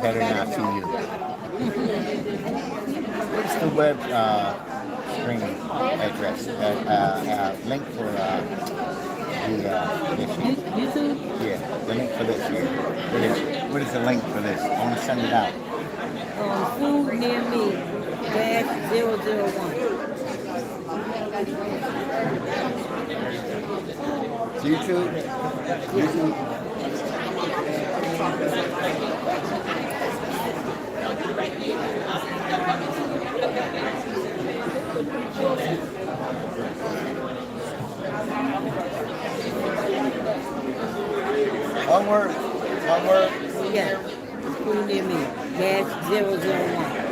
better not see you. What's the web stream address? Link for this year. YouTube? Yeah, the link for this year. What is the link for this? I want to send it out. FoodNearMe-001. YouTube? YouTube? One word. One word. Yeah. FoodNearMe-001.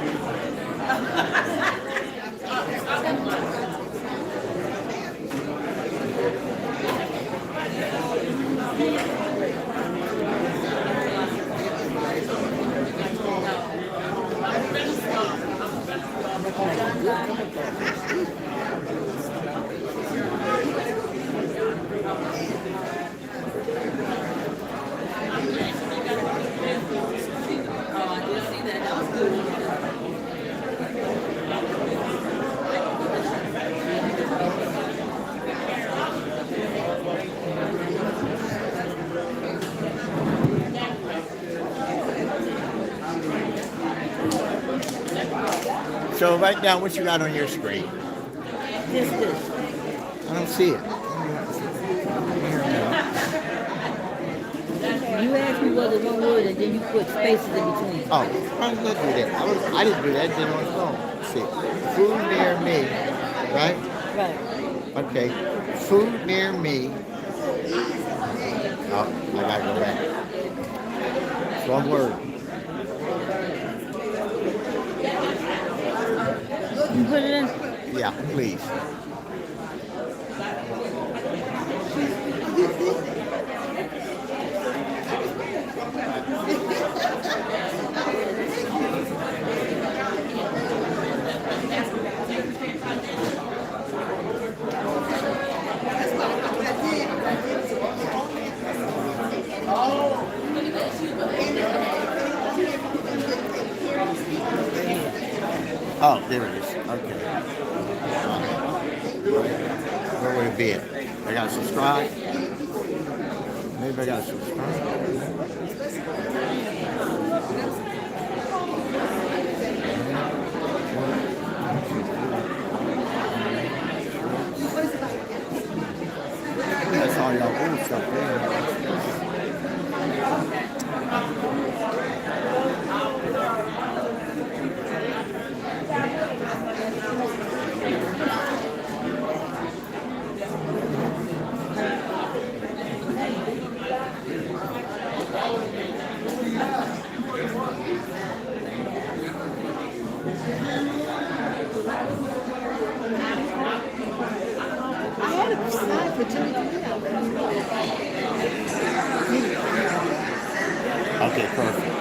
So write down what you got on your screen. This. I don't see it. You asked me was it one word and then you put spaces in between. Oh, I didn't do that. I didn't do that. I did it on the phone. Let's see. Food near me, right? Right. Okay. Food near me. Oh, I gotta go back. It's one word. You put it in? Yeah, please. Oh, there it is. Okay. Where would it be at? I gotta subscribe. Maybe I gotta subscribe. That's all y'all old stuff there. Okay, perfect.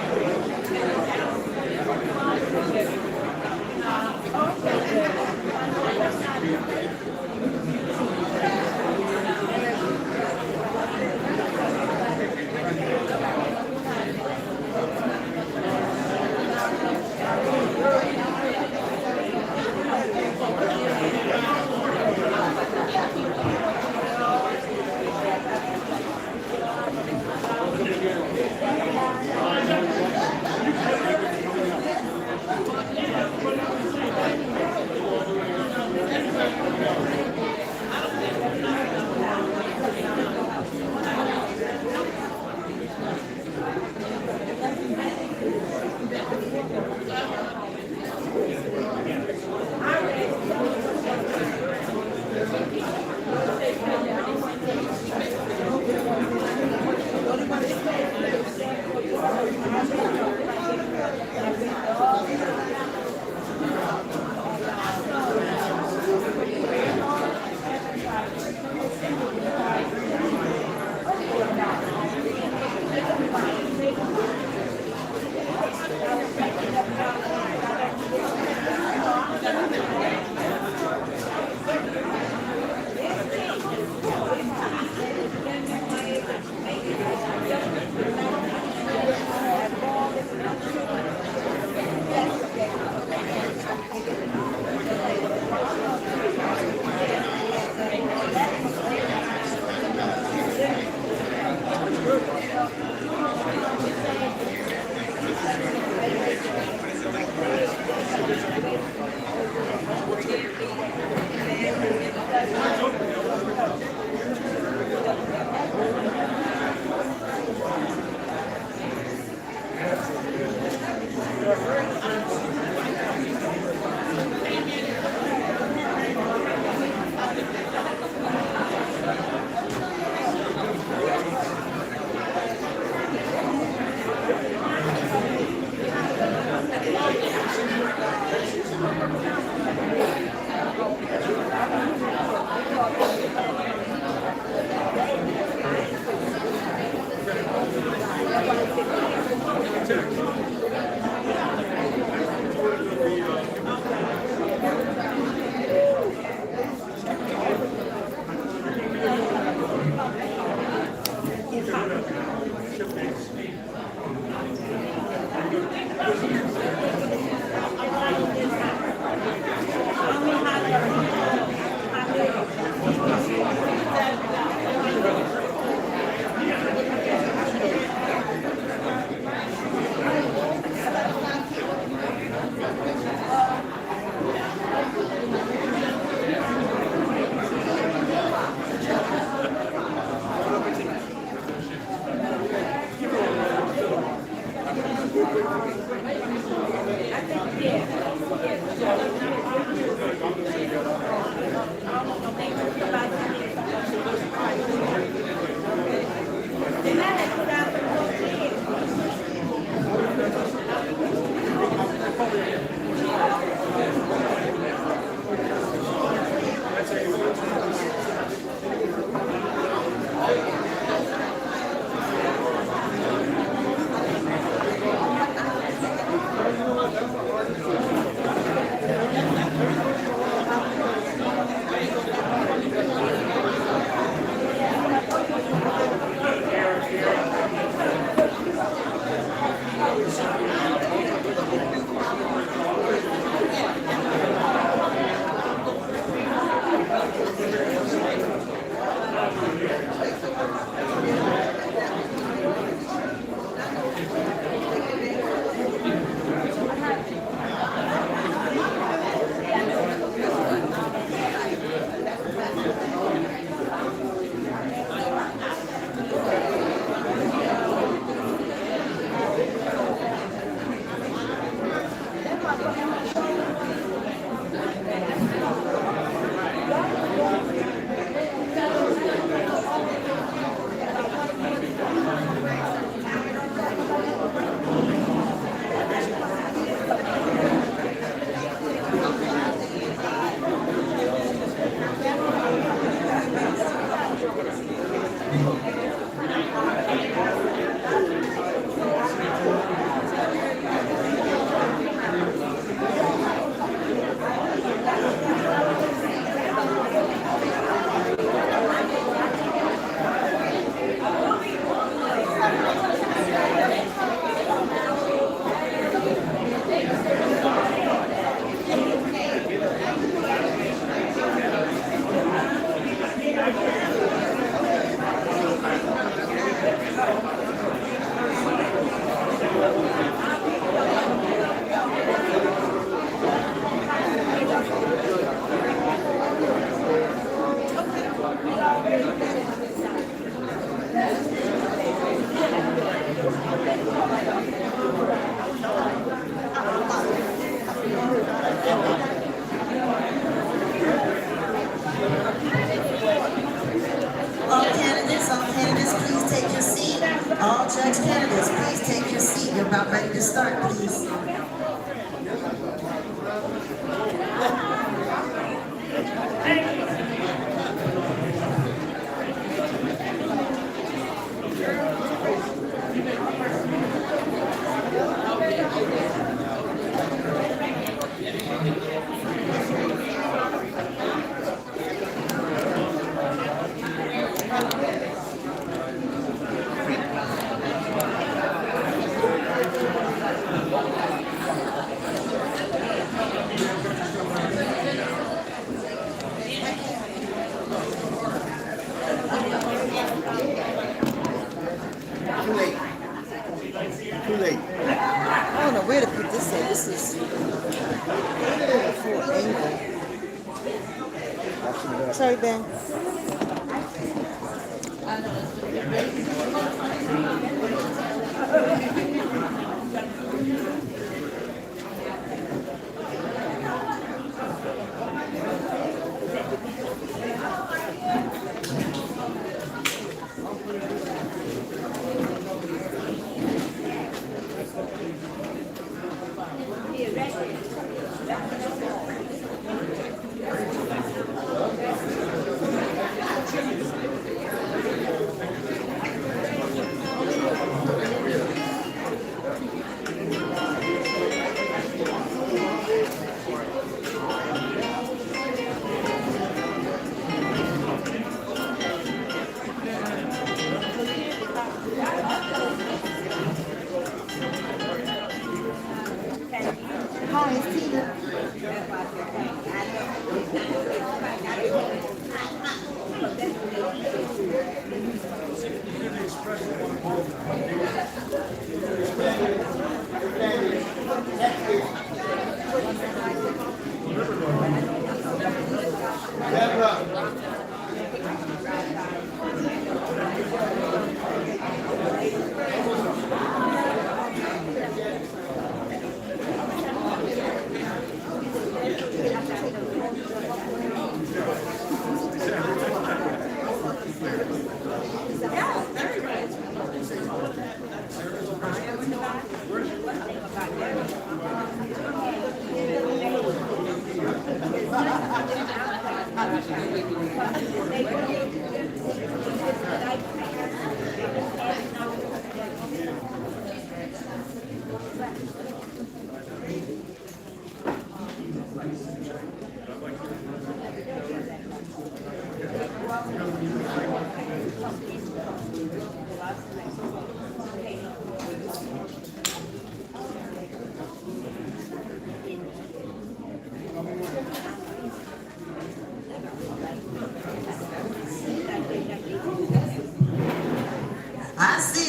All candidates, please take your seat. All judge candidates, please take your seat. You're about ready to start, please. Too late. Too late. I don't know where to put this at. This is full angle. Sorry, Ben. Hi, it's Tina.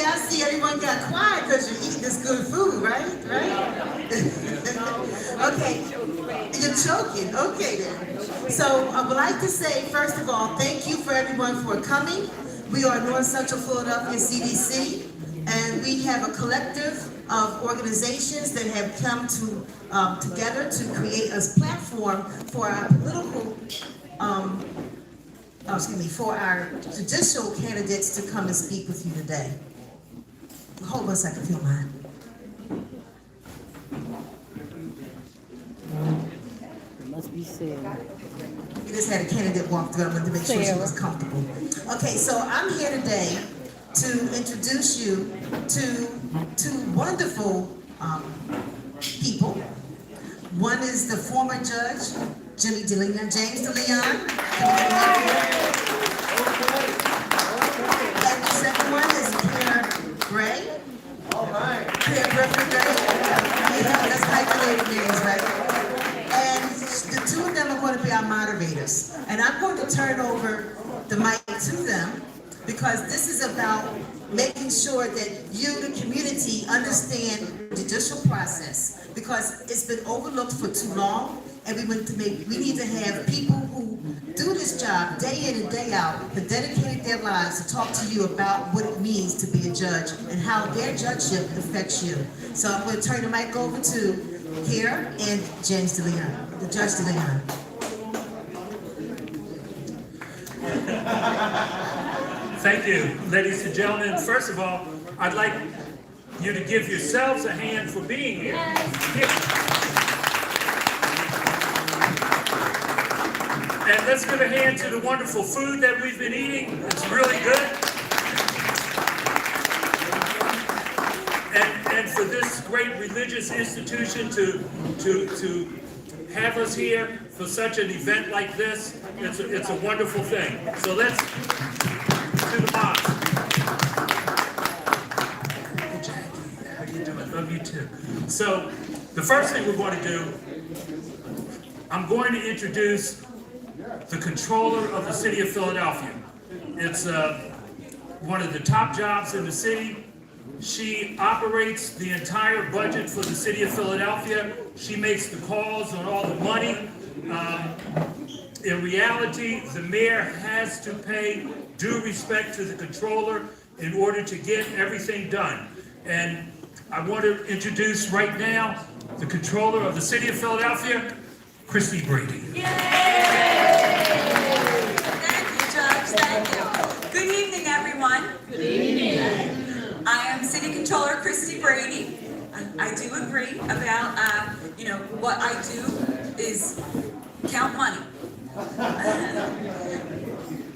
I see everyone got quiet because you're eating this good food, right? Okay, you're choking. Okay then. So I would like to say, first of all, thank you for everyone for coming. We are North Central Philadelphia CDC, and we have a collective of organizations that have come together to create a platform for our political, for our judicial candidates to come and speak with you today. Hold on a second, if you don't mind. It must be said. We just had a candidate walk through. I wanted to make sure she was comfortable. Okay, so I'm here today to introduce you to two wonderful people. One is the former judge, James DeLeon. And the second one is Pierre Gray. Pierre Griffin Gray. Yeah, that's calculated names, right? And the two of them are going to be our moderators. And I'm going to turn over the mic to them because this is about making sure that you, the community, understand the judicial process because it's been overlooked for too long, and we need to have people who do this job day in and day out, have dedicated their lives to talk to you about what it means to be a judge and how their judgeship affects you. So I'm going to turn the mic over to Pierre and James DeLeon, the Judge DeLeon. Thank you, ladies and gentlemen. First of all, I'd like you to give yourselves a hand for being here. And let's give a hand to the wonderful food that we've been eating. It's really good. And for this great religious institution to have us here for such an event like this, it's a wonderful thing. So let's to the mosque. Hey Jackie, how you doing? Love you too. So the first thing we want to do, I'm going to introduce the controller of the city of Philadelphia. It's one of the top jobs in the city. She operates the entire budget for the city of Philadelphia. She makes the calls on all the money. In reality, the mayor has to pay due respect to the controller in order to get everything done. And I want to introduce right now the controller of the city of Philadelphia, Christy Brady. Yay! Thank you, Judge. Thank you. Good evening, everyone. Good evening. I am City Controller Christy Brady. I do agree about, what I do is count money.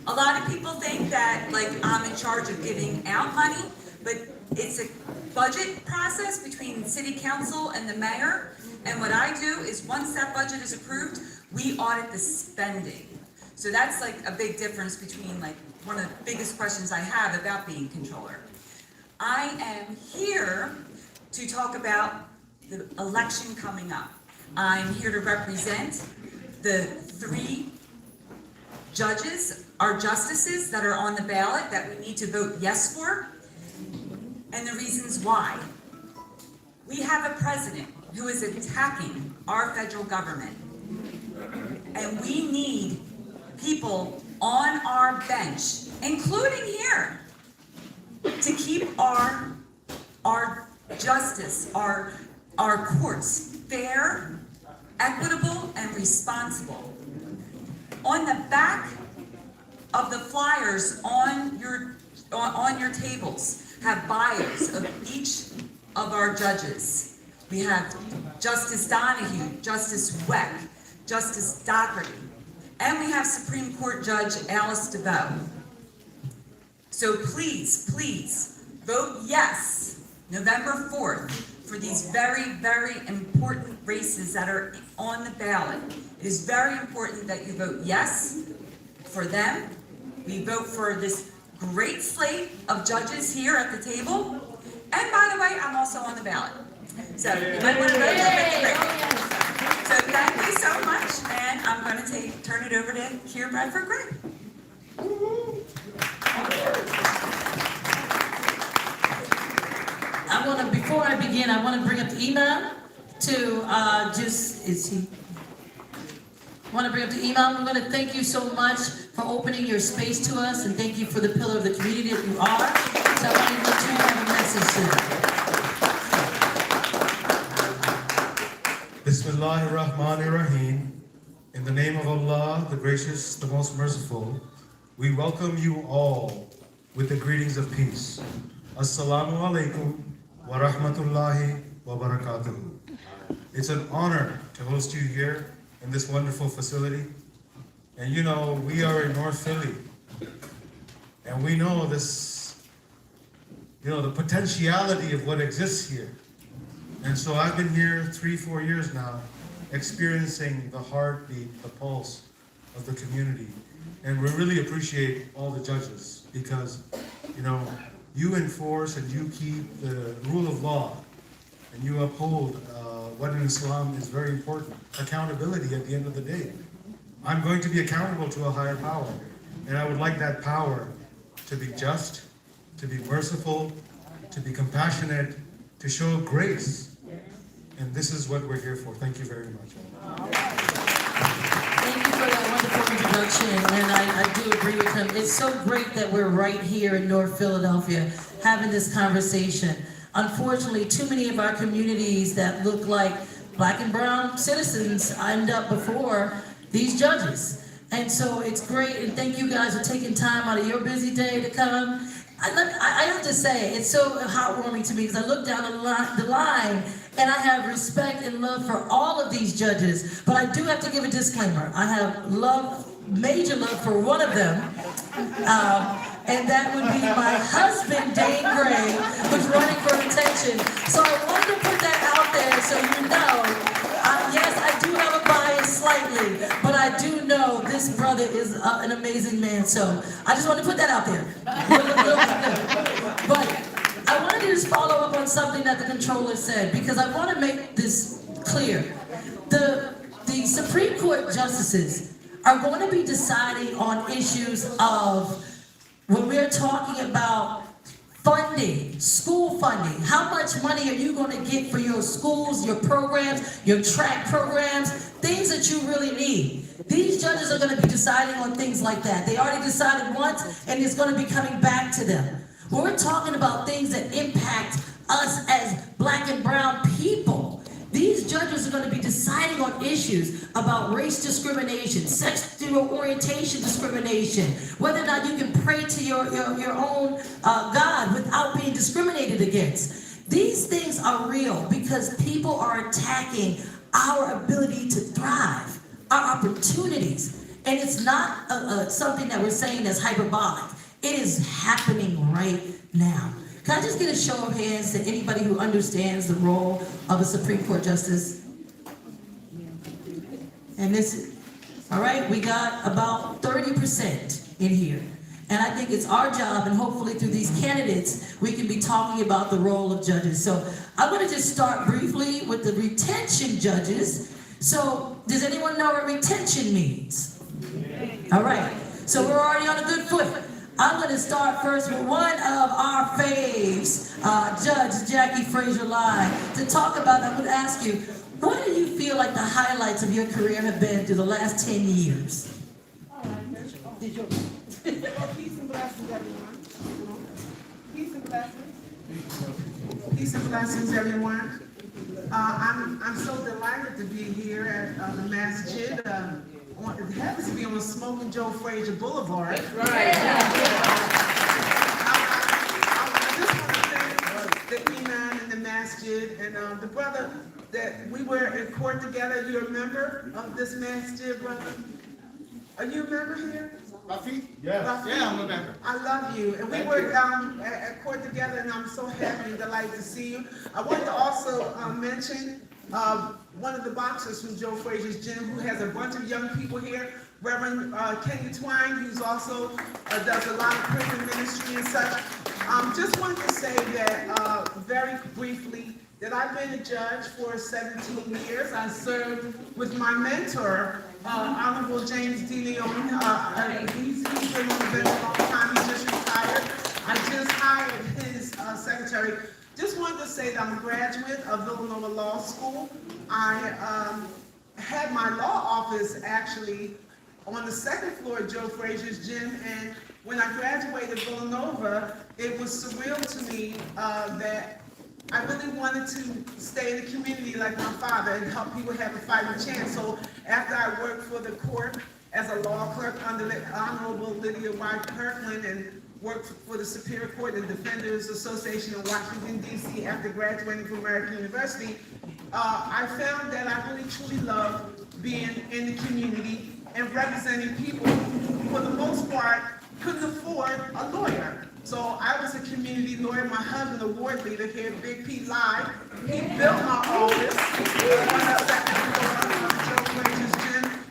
A lot of people think that, I'm in charge of giving out money, but it's a budget process between city council and the mayor. And what I do is once that budget is approved, we audit the spending. So that's a big difference between one of the biggest questions I have about being controller. I am here to talk about the election coming up. I'm here to represent the 3 judges, our justices that are on the ballot that we need to vote yes for, and the reasons why. We have a president who is attacking our federal government, and we need people on our bench, including here, to keep our justice, our courts fair, equitable, and responsible. On the back of the flyers on your tables have bios of each of our judges. We have Justice Donahue, Justice Weck, Justice Doherty, and we have Supreme Court Judge Alice DeVoe. So please, please vote yes November 4th for these very, very important races that are on the ballot. It is very important that you vote yes for them. We vote for this great slate of judges here at the table. And by the way, I'm also on the ballot. So you might want to vote for me. So thank you so much, and I'm going to turn it over to Keir Bradford Gray. Before I begin, I want to bring up the imam to I want to bring up the imam. I'm going to thank you so much for opening your space to us, and thank you for the pillar of the community that you are. So I want to let you have a message to them. Bismillahirrahmanirrahim. In the name of Allah, the gracious, the most merciful, we welcome you all with the greetings of peace. Assalamu alaikum wa rahmatullahi wa barakatuh. It's an honor to host you here in this wonderful facility. And you know, we are in North Philly, and we know this, you know, the potentiality of what exists here. And so I've been here 3-4 years now, experiencing the heartbeat, the pulse of the community. And we really appreciate all the judges because, you know, you enforce and you keep the rule of law and you uphold what in Islam is very important, accountability at the end of the day. I'm going to be accountable to a higher power, and I would like that power to be just, to be merciful, to be compassionate, to show grace. And this is what we're here for. Thank you very much. Thank you for that wonderful introduction, and I do agree with him. It's so great that we're right here in North Philadelphia having this conversation. Unfortunately, too many of our communities that look like black and brown citizens end up before these judges. And so it's great, and thank you guys for taking time out of your busy day to come. I have to say, it's so heartwarming to me because I look down the line and I have respect and love for all of these judges, but I do have to give a disclaimer. I have major love for one of them, and that would be my husband, Dane Gray, who's running for retention. So I wanted to put that out there so you know. Yes, I do have a bias slightly, but I do know this brother is an amazing man. So I just want to put that out there. But I wanted to just follow up on something that the controller said, because I want to make this clear. The Supreme Court justices are going to be deciding on issues of, when we're talking about funding, school funding, how much money are you going to get for your schools, your programs, your track programs, things that you really need. These judges are going to be deciding on things like that. They already decided once, and it's going to be coming back to them. We're talking about things that impact us as black and brown people. These judges are going to be deciding on issues about race discrimination, sexual orientation discrimination, whether or not you can pray to your own God without being discriminated against. These things are real because people are attacking our ability to thrive, our opportunities. And it's not something that we're saying that's hyperbolic. It is happening right now. Can I just get a show of hands to anybody who understands the role of a Supreme Court justice? And this, all right, we got about 30% in here. And I think it's our job, and hopefully through these candidates, we can be talking about the role of judges. So I'm going to just start briefly with the retention judges. So does anyone know what retention means? All right, so we're already on a good foot. I'm going to start first with one of our faves, Judge Jackie Frazier-Lai, to talk about. I'm going to ask you, what do you feel like the highlights of your career have been through the last 10 years? Peace and blessings, everyone. Peace and blessings. Peace and blessings, everyone. I'm so delighted to be here at the masjid. It happens to be on Smoking Joe Frazier Boulevard. That's right. I just want to thank the imam and the masjid and the brother that we were in court together. You're a member of this masjid, brother? Are you a member here? Rafi? Yes. Rafi? Yeah, I'm a member. I love you. And we were at court together, and I'm so happy and delighted to see you. I want to also mention one of the boxers from Joe Frazier's gym who has a bunch of young people here, Reverend Kenny Twine, who's also does a lot of prison ministry and such. Just wanted to say that very briefly that I've been a judge for 17 years. I served with my mentor, Honorable James D. Leon. He's been on the bench a long time. He just retired. I just hired his secretary. Just wanted to say that I'm a graduate of Villanova Law School. I had my law office actually on the second floor of Joe Frazier's gym, and when I graduated Villanova, it was surreal to me that I really wanted to stay in the community like my father and help people have a fighting chance. So after I worked for the court as a law clerk under the Honorable Lydia Y. Kirkland and worked for the Superior Court and Defenders Association in Washington, D.C. after graduating from American University, I found that I really truly love being in the community and representing people who, for the most part, couldn't afford a lawyer. So I was a community lawyer. My husband, a ward leader here at Big P Live, he built my office.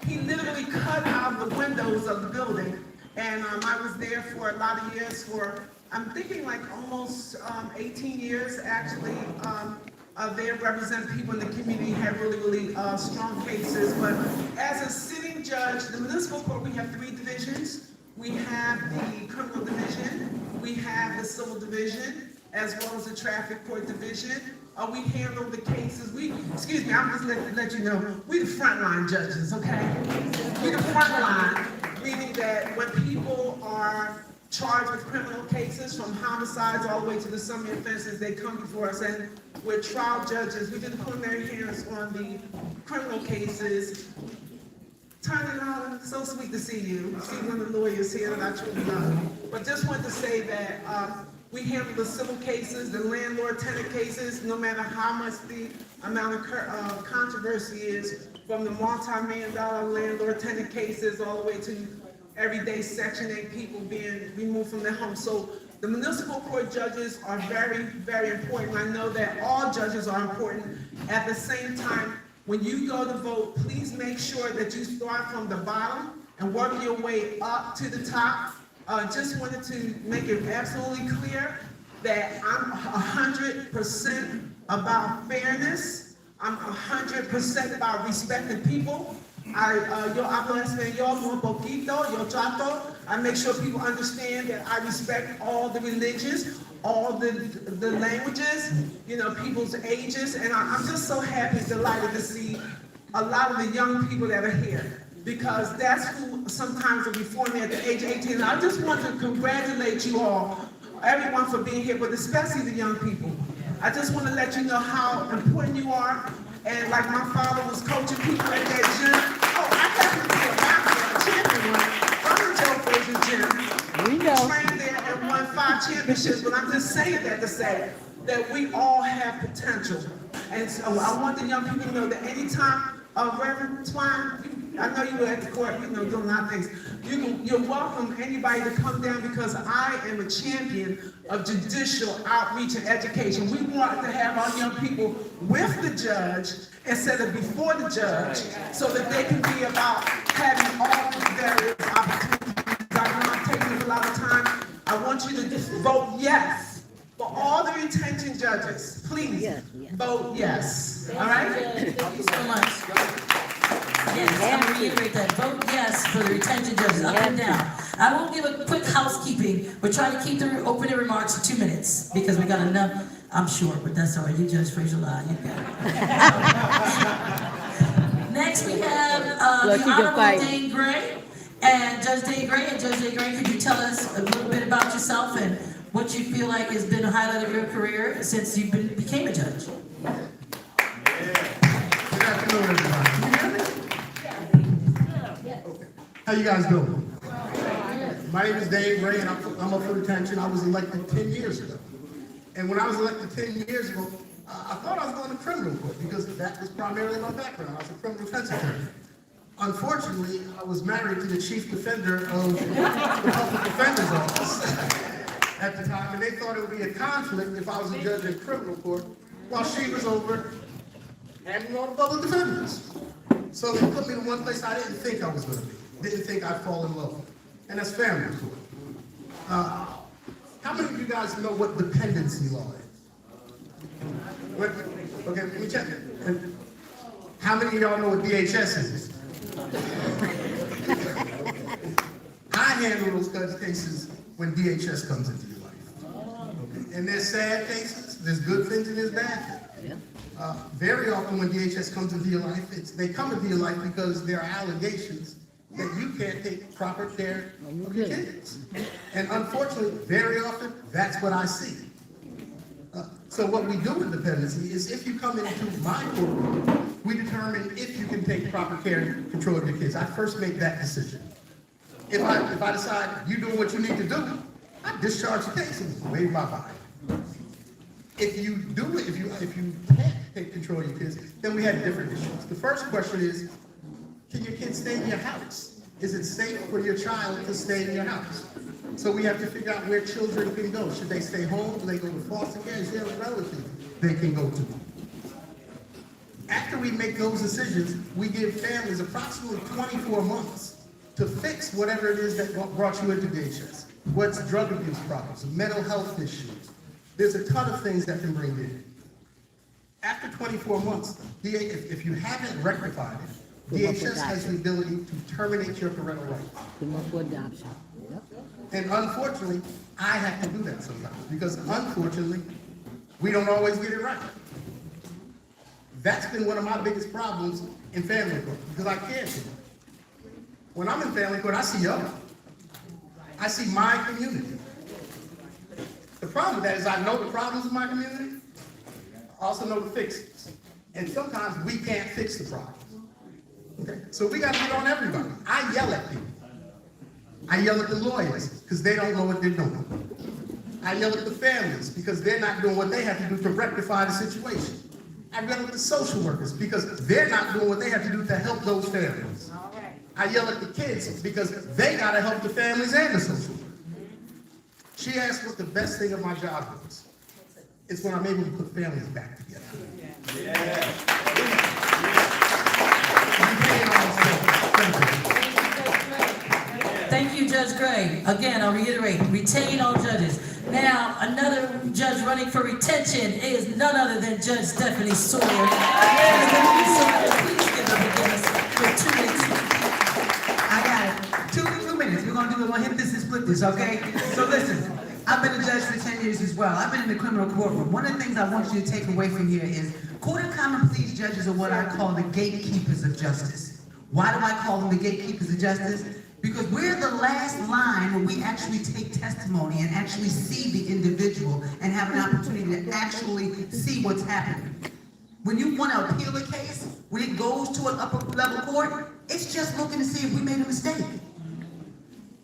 He literally cut out the windows of the building. And I was there for a lot of years, for, I'm thinking like almost 18 years actually. There represent people in the community, have really strong cases. But as a sitting judge, the municipal court, we have 3 divisions. We have the criminal division, we have the civil division, as well as the traffic court division. We handle the cases. Excuse me, I'm just let you know, we the frontline judges, okay? We the frontline, meaning that when people are charged with criminal cases, from homicides all the way to the summary offenses, they come before us, and we're trial judges. We do the preliminary hearings on the criminal cases. Turn it on, so sweet to see you. See one of the lawyers here that I truly love. But just wanted to say that we handle the civil cases, the landlord-tenant cases, no matter how much the amount of controversy is, from the multi-million-dollar landlord-tenant cases all the way to everyday Section 8 people being removed from their homes. So the municipal court judges are very important. I know that all judges are important. At the same time, when you go to vote, please make sure that you start from the bottom and work your way up to the top. Just wanted to make it absolutely clear that I'm 100% about fairness. I'm 100% about respecting people. Yo hablo español un poquito, yo trato. I make sure people understand that I respect all the religions, all the languages, you know, people's ages, and I'm just so happy and delighted to see a lot of the young people that are here, because that's who sometimes will be forming at the age of 18. And I just want to congratulate you all, everyone, for being here, but especially the young people. I just want to let you know how important you are, and like my father was coaching people at that gym. Oh, I happen to be a boxer, a champion one. I'm in Joe Frazier's gym. We know. Trained there and won 5 championships, but I'm just saying that to say that we all have potential. And so I want the young people to know that anytime, Reverend Twine, I know you were at the court, you know, doing a lot of things. You're welcome, anybody, to come down, because I am a champion of judicial outreach and education. We want to have our young people with the judge instead of before the judge, so that they can be about having all the various opportunities. I know I'm taking a lot of time. I want you to just vote yes. For all the retention judges, please vote yes. All right? Thank you so much. Yes, I'm going to reiterate that. Vote yes for the retention judges, up and down. I will give a quick housekeeping. We're trying to keep the opening remarks to 2 minutes because we got enough. I'm short, but that's all right. You Judge Frazier lie. You got it. Next, we have the Honorable Dane Gray. And Judge Dane Gray, could you tell us a little bit about yourself and what you feel like has been a highlight of your career since you became a judge? Good afternoon, everybody. Can you hear me? Okay. How you guys doing? My name is Dane Gray, and I'm up for retention. I was elected 10 years ago. And when I was elected 10 years ago, I thought I was going to criminal court because that was primarily my background. I was a criminal defense attorney. Unfortunately, I was married to the chief defender of the public defender's office at the time, and they thought it would be a conflict if I was a judge in criminal court while she was over handling all the public defenders. So they put me in one place I didn't think I was going to be. Didn't think I'd fall in love with. And that's family court. How many of you guys know what dependency law is? Okay, let me check it. How many of y'all know what DHS is? I handle those cases when DHS comes into your life. Okay. And there's sad cases, there's good things and there's bad things. Very often when DHS comes into your life, they come into your life because there are allegations that you can't take proper care of your kids. And unfortunately, very often, that's what I see. So what we do with dependency is if you come into my courtroom, we determine if you can take proper care and control of your kids. I first make that decision. If I decide you're doing what you need to do, I discharge the case and waive my body. If you do it, if you can't take control of your kids, then we have different issues. The first question is, can your kids stay in your house? Is it safe for your child to stay in your house? So we have to figure out where children can go. Should they stay home? Do they go to foster care? Is there a relative they can go to? After we make those decisions, we give families approximately 24 months to fix whatever it is that brought you into DHS. What's drug abuse problems, mental health issues. There's a ton of things that can bring you in. After 24 months, if you haven't rectified it, DHS has the ability to terminate your parental rights. The one for adoption. Yep. And unfortunately, I have to do that sometimes because unfortunately, we don't always get it right. That's been one of my biggest problems in family court because I can't see. When I'm in family court, I see others. I see my community. The problem with that is I know the problems of my community, I also know the fixes. And sometimes we can't fix the problems. Okay? So we got to get on everybody. I yell at people. I yell at the lawyers because they don't know what they're doing. I yell at the families because they're not doing what they have to do to rectify the situation. I yell at the social workers because they're not doing what they have to do to help those families. I yell at the kids because they got to help the families and the social workers. She asked what the best thing of my job was. It's when I'm able to put families back together. Thank you, Judge Gray. Again, I'll reiterate, retain all judges. Now, another judge running for retention is none other than Judge Stephanie Sawyer. Please give her beginners for 2 minutes. I got it. 2 minutes. We're gonna hit this and split this, okay? So listen, I've been a judge for 10 years as well. I've been in the criminal courtroom. One of the things I want you to take away from here is court of common pleas judges are what I call the gatekeepers of justice. Why do I call them the gatekeepers of justice? Because we're the last line where we actually take testimony and actually see the individual and have an opportunity to actually see what's happening. When you want to appeal a case, when it goes to an upper level court, it's just looking to see if we made a mistake.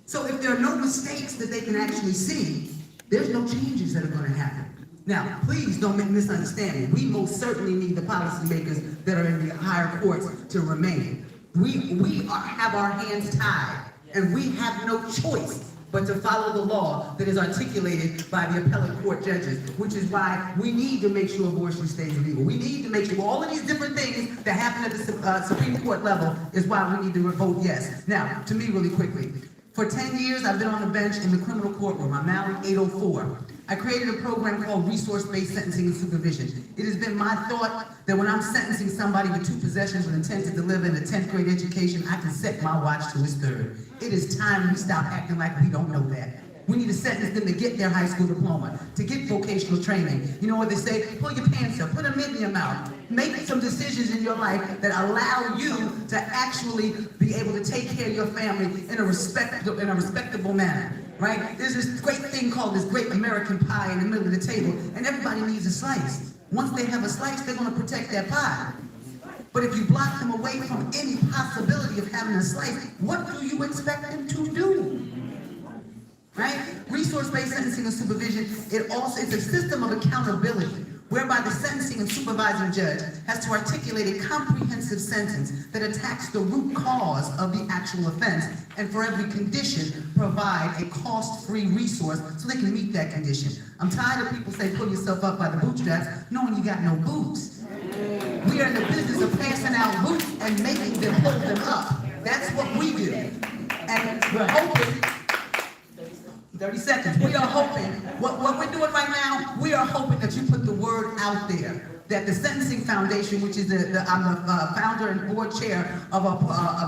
So if there are no mistakes that they can actually see, there's no changes that are going to happen. Now, please don't misunderstand me. We most certainly need the policymakers that are in the higher courts to remain. We have our hands tied, and we have no choice but to follow the law that is articulated by the appellate court judges, which is why we need to make sure abortion stays legal. We need to make sure all of these different things that happen at the Supreme Court level is why we need to vote yes. Now, to me really quickly, for 10 years, I've been on the bench in the criminal courtroom. I'm now in 804. I created a program called Resource-Based Sentencing and Supervision. It has been my thought that when I'm sentencing somebody with 2 possessions with intent to deliver in a 10th grade education, I can set my watch to his 3rd. It is time we stop acting like we don't know that. We need to sentence them to get their high school diploma, to get vocational training. You know what they say? Pull your pants up, put a mid in your mouth. Make some decisions in your life that allow you to actually be able to take care of your family in a respectable manner, right? There's this great thing called this great American pie in the middle of the table, and everybody needs a slice. Once they have a slice, they're gonna protect their pie. But if you block them away from any possibility of having a slice, what do you expect them to do? Right? Resource-based sentencing and supervision, it's a system of accountability whereby the sentencing and supervising judge has to articulate a comprehensive sentence that attacks the root cause of the actual offense, and for every condition, provide a cost-free resource so they can meet that condition. I'm tired of people saying, pull yourself up by the bootstraps, knowing you got no boots. We are in the business of passing out boots and making them pull them up. That's what we do. And we're hoping 30 seconds. We are hoping, what we're doing right now, we are hoping that you put the word out there that the Sentencing Foundation, which is I'm the founder and board chair of a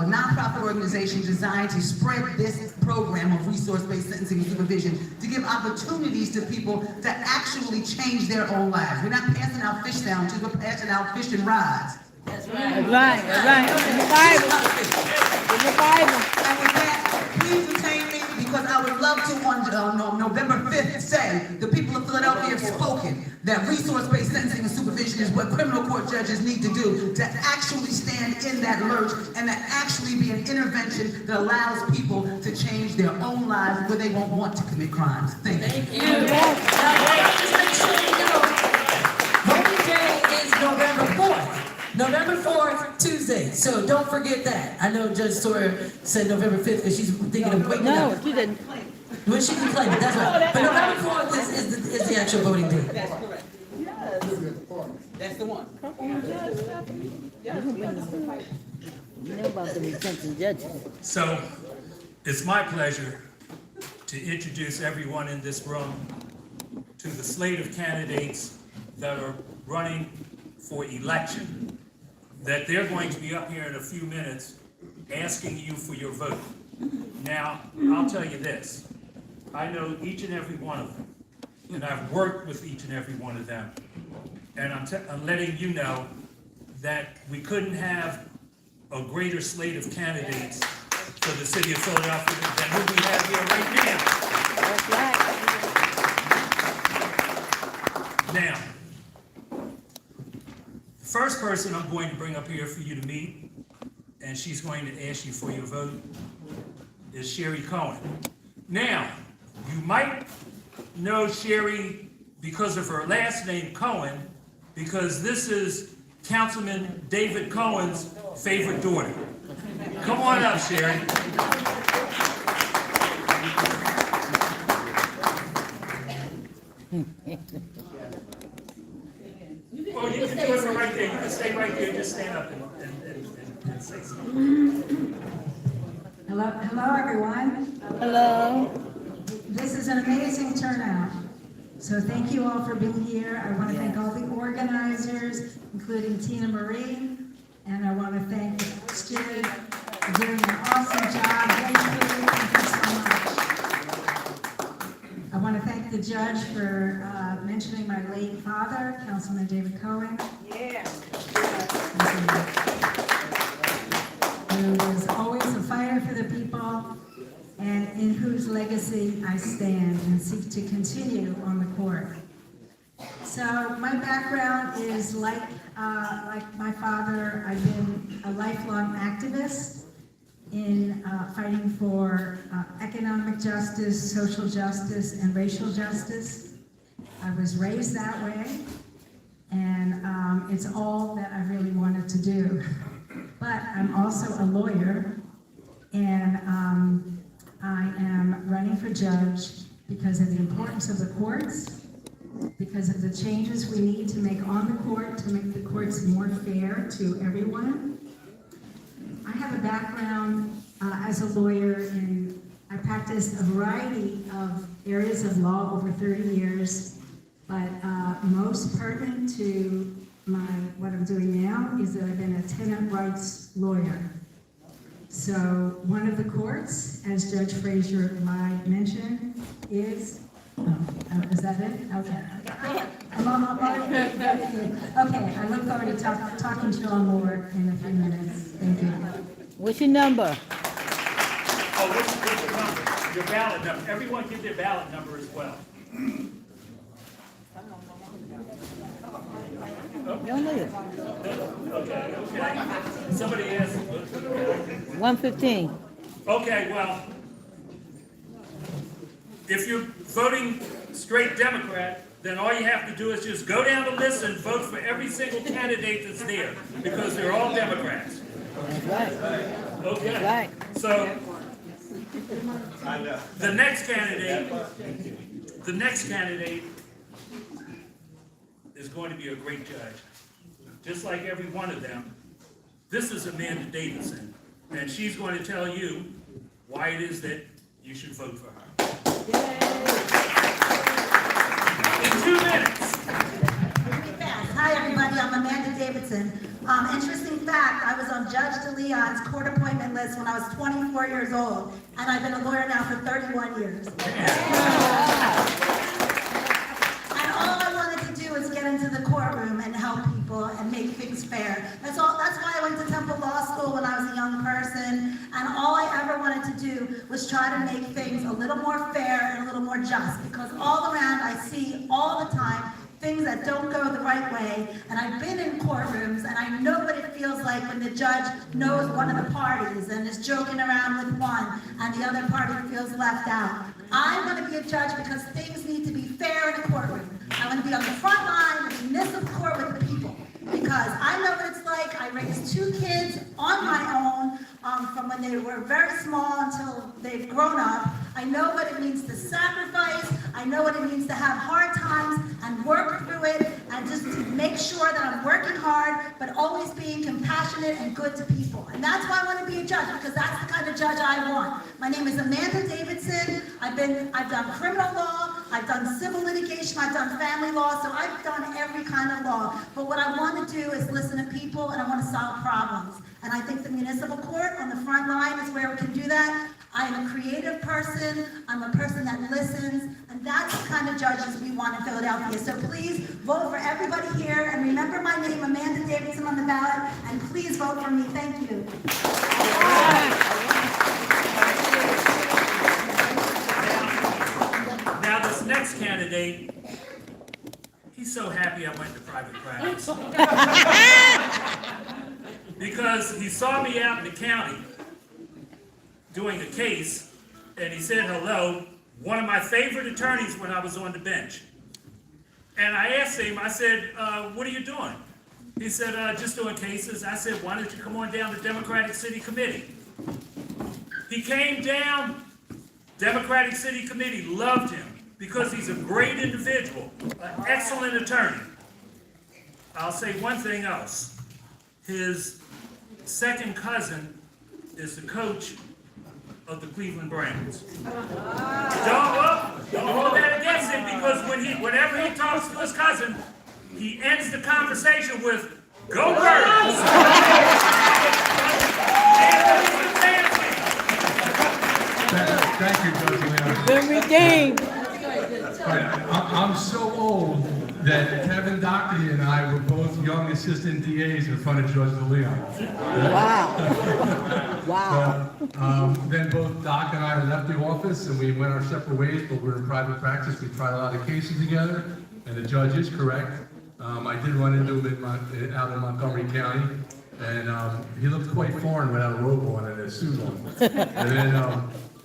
nonprofit organization designed to spread this program of resource-based sentencing and supervision to give opportunities to people to actually change their own lives. We're not passing out fish sandwiches, we're passing out fishing rods. That's right. That's right. In the Bible. In the Bible. And with that, please retain me because I would love to on November 5th say the people of Philadelphia have spoken that resource-based sentencing and supervision is what criminal court judges need to do to actually stand in that lurch and to actually be an intervention that allows people to change their own lives where they won't want to commit crimes. Thank you. Thank you. Now, just make sure you know, voting day is November 4th. November 4th, Tuesday. Tuesday, so don't forget that. I know Judge Sawyer said November 5th because she's thinking of waking No, up. she didn't. When she can claim it, that's right. But November 4th is the actual voting date. That's the one. You know about the retention judges. So, it's my pleasure to introduce everyone in this room to the slate of candidates that are running for election, that they're going to be up here in a few minutes asking you for your vote. Now, I'll tell you this, I know each and every one of them, and I've worked with each and every one of them, and I'm letting you know that we couldn't have a greater slate of candidates for the city of Philadelphia than who we have here right now. That's right. Now, the first person I'm going to bring up here for you to meet, and she's going to ask you for your vote, is Sherry Cohen. Now, you might know Sherry because of her last name, Cohen, because this is Councilman David Cohen's favorite daughter. Come on up, Sherry. Well, you can do it from right there. You can stay right there. Just stand up and say something. Hello, everyone. Hello. This is an amazing turnout. So thank you all for being here. I want to thank all the organizers, including Tina Marie, and I want to thank Stu for doing an awesome job. Thank you so much. I want to thank the judge for mentioning my late father, Councilman David Cohen. Who was always a fighter for the people, and in whose legacy I stand and seek to continue on the court. So my background is like my father. I've been a lifelong activist in fighting for economic justice, social justice, and racial justice. I was raised that way, and it's all that I really wanted to do. But I'm also a lawyer, and I am running for judge because of the importance of the courts, because of the changes we need to make on the court to make the courts more fair to everyone. I have a background as a lawyer, and I practiced a variety of areas of law over 30 years, but most pertinent to what I'm doing now is that I've been a tenant rights lawyer. So one of the courts, as Judge Frazier might mention, is that it? Okay. Okay, I look forward to talking to you all more in a few minutes. Thank you. What's your number? Oh, what's your number? Your ballot number. Everyone give their ballot number as well. Don't leave. Okay. Somebody asked. 115. Okay, well, if you're voting straight Democrat, then all you have to do is just go down the list and vote for every single candidate that's there, because they're all Democrats. That's right. Okay. That's right. So, the next candidate is going to be a great judge. Just like every one of them, this is Amanda Davidson, and she's going to tell you why it is that you should vote for her. In 2 minutes. Hi, everybody. I'm Amanda Davidson. Interesting fact, I was on Judge DeLeon's court appointment list when I was 24 years old, and I've been a lawyer now for 31 years. And all I wanted to do was get into the courtroom and help people and make things fair. That's why I went to Temple Law School when I was a young person, and all I ever wanted to do was try to make things a little more fair and a little more just, because all around I see all the time things that don't go the right way, and I've been in courtrooms, and I know what it feels like when the judge knows one of the parties and is joking around with one, and the other party feels left out. I'm going to be a judge because things need to be fair in a courtroom. I'm going to be on the front line in this court with the people, because because I know what it's like. I raised 2 kids on my own from when they were very small until they've grown up. I know what it means to sacrifice. I know what it means to have hard times and work through it and just to make sure that I'm working hard, but always being compassionate and good to people. And that's why I want to be a judge, because that's the kind of judge I want. My name is Amanda Davidson. I've done criminal law, I've done civil litigation, I've done family law, so I've done every kind of law. But what I want to do is listen to people, and I want to solve problems. And I think the municipal court on the front line is where we can do that. I am a creative person, I'm a person that listens, and that's the kind of judges we want in Philadelphia. So please vote for everybody here, and remember my name, Amanda Davidson, on the ballot, and please vote for me. Thank you. Now this next candidate, he's so happy I went to private practice. Because he saw me out in the county doing a case, and he said hello, one of my favorite attorneys when I was on the bench. And I asked him, I said, what are you doing? He said, just doing cases. I said, why don't you come on down to Democratic City Committee? He came down, Democratic City Committee loved him because he's a great individual, an excellent attorney. I'll say one thing else. His second cousin is the coach of the Cleveland Browns. Don't hold that against him, because whenever he talks to his cousin, he ends the conversation with, "Go Birds!" Thank you, Judge Leon. Been redeemed. I'm so old that Kevin Doherty and I were both young assistant DAs in front of Judge DeLeon. Wow. Wow. Then both Doc and I left the office and we went our separate ways, but we're in private practice. We tried a lot of cases together, and the judge is correct. I did run into him out in Montgomery County, and he looked quite foreign without a robe on and a suit on. And then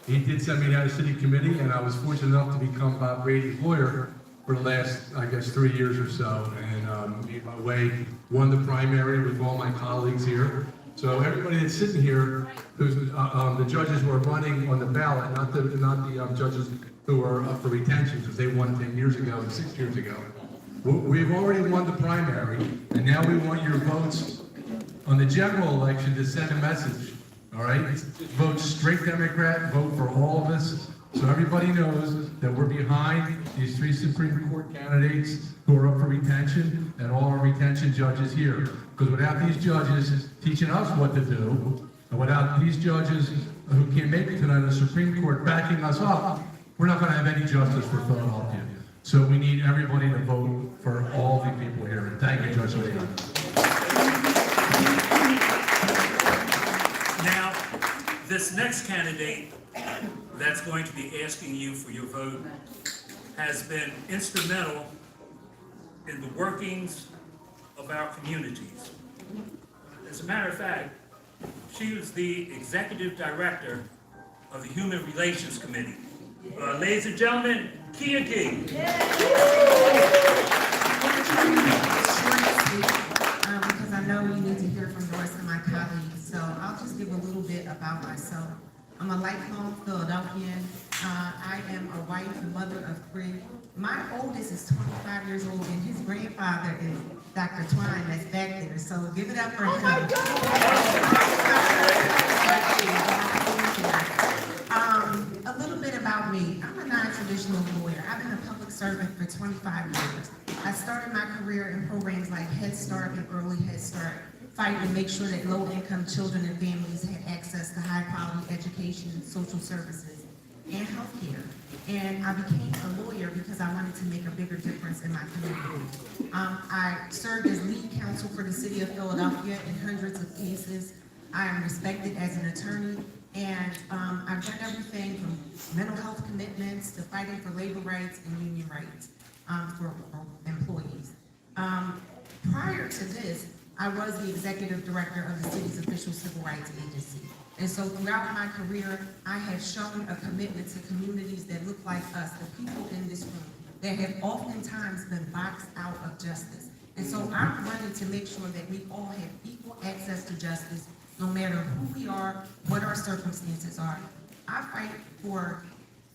he did send me down to city committee, and I was fortunate enough to become Bob Brady's lawyer for the last, I guess, 3 years or so, and made my way, won the primary with all my colleagues here. So everybody that's sitting here, who's the judges who are running on the ballot, not the judges who are up for retention, because they won 10 years ago and 6 years ago. We've already won the primary, and now we want your votes on the general election to send a message. All right? Vote straight Democrat, vote for all of us, so everybody knows that we're behind these 3 Supreme Court candidates who are up for retention, and all our retention judges here. Because without these judges teaching us what to do, and without these judges who can't make it tonight in the Supreme Court backing us up, we're not going to have any justice for Philadelphia. So we need everybody to vote for all the people here. And thank you, Judge Leon. Now, this next candidate that's going to be asking you for your vote has been instrumental in the workings of our communities. As a matter of fact, she was the executive director of the Human Relations Committee. Ladies and gentlemen, Kia Gee. Because I know you need to hear from the rest of my colleagues, so I'll just give a little bit about myself. I'm a lifelong Philadelphian. I am a wife and mother of 3. My oldest is 25 years old, and his grandfather is Dr. Twine, that's back there. So give it up for him. Oh my God! A little bit about me. I'm a non-traditional lawyer. I've been a public servant for 25 years. I started my career in programs like Head Start and Early Head Start, fighting to make sure that low-income children and families had access to high-quality education, social services, and health care. And I became a lawyer because I wanted to make a bigger difference in my community. I served as lead counsel for the city of Philadelphia in hundreds of cases. I am respected as an attorney, and I've done everything from mental health commitments to fighting for labor rights and union rights for employees. Prior to this, I was the executive director of the city's official civil rights agency. And so throughout my career, I have shown a commitment to communities that look like us, the people in this room, that have oftentimes been boxed out of justice. And so I'm running to make sure that we all have equal access to justice, no matter who we are, what our circumstances are. I fight for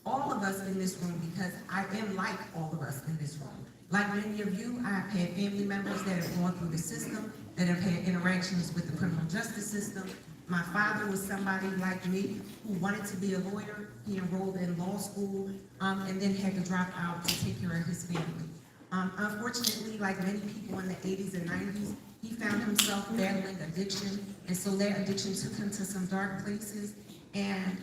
all of us in this room because I am like all of us in this room. Like many of you, I've had family members that have gone through the system, that have had interactions with the criminal justice system. My father was somebody like me who wanted to be a lawyer. He enrolled in law school and then had to drop out to take care of his family. Unfortunately, like many people in the 80s and 90s, he found himself battling addiction, and so that addiction took him to some dark places. And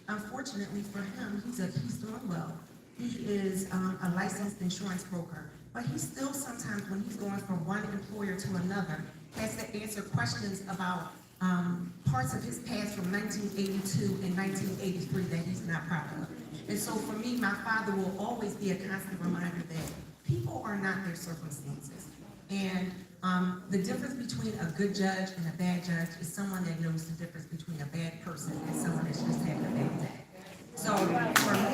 unfortunately for him, he's doing well. He is a licensed insurance broker, but he still sometimes, when he's going from one employer to another, has to answer questions about parts of his past from 1982 and 1983 that he's not proud of. And so for me, my father will always be a constant reminder that people are not their circumstances. And the difference between a good judge and a bad judge is someone that knows the difference between a bad person and someone that's just having a bad day. So for me,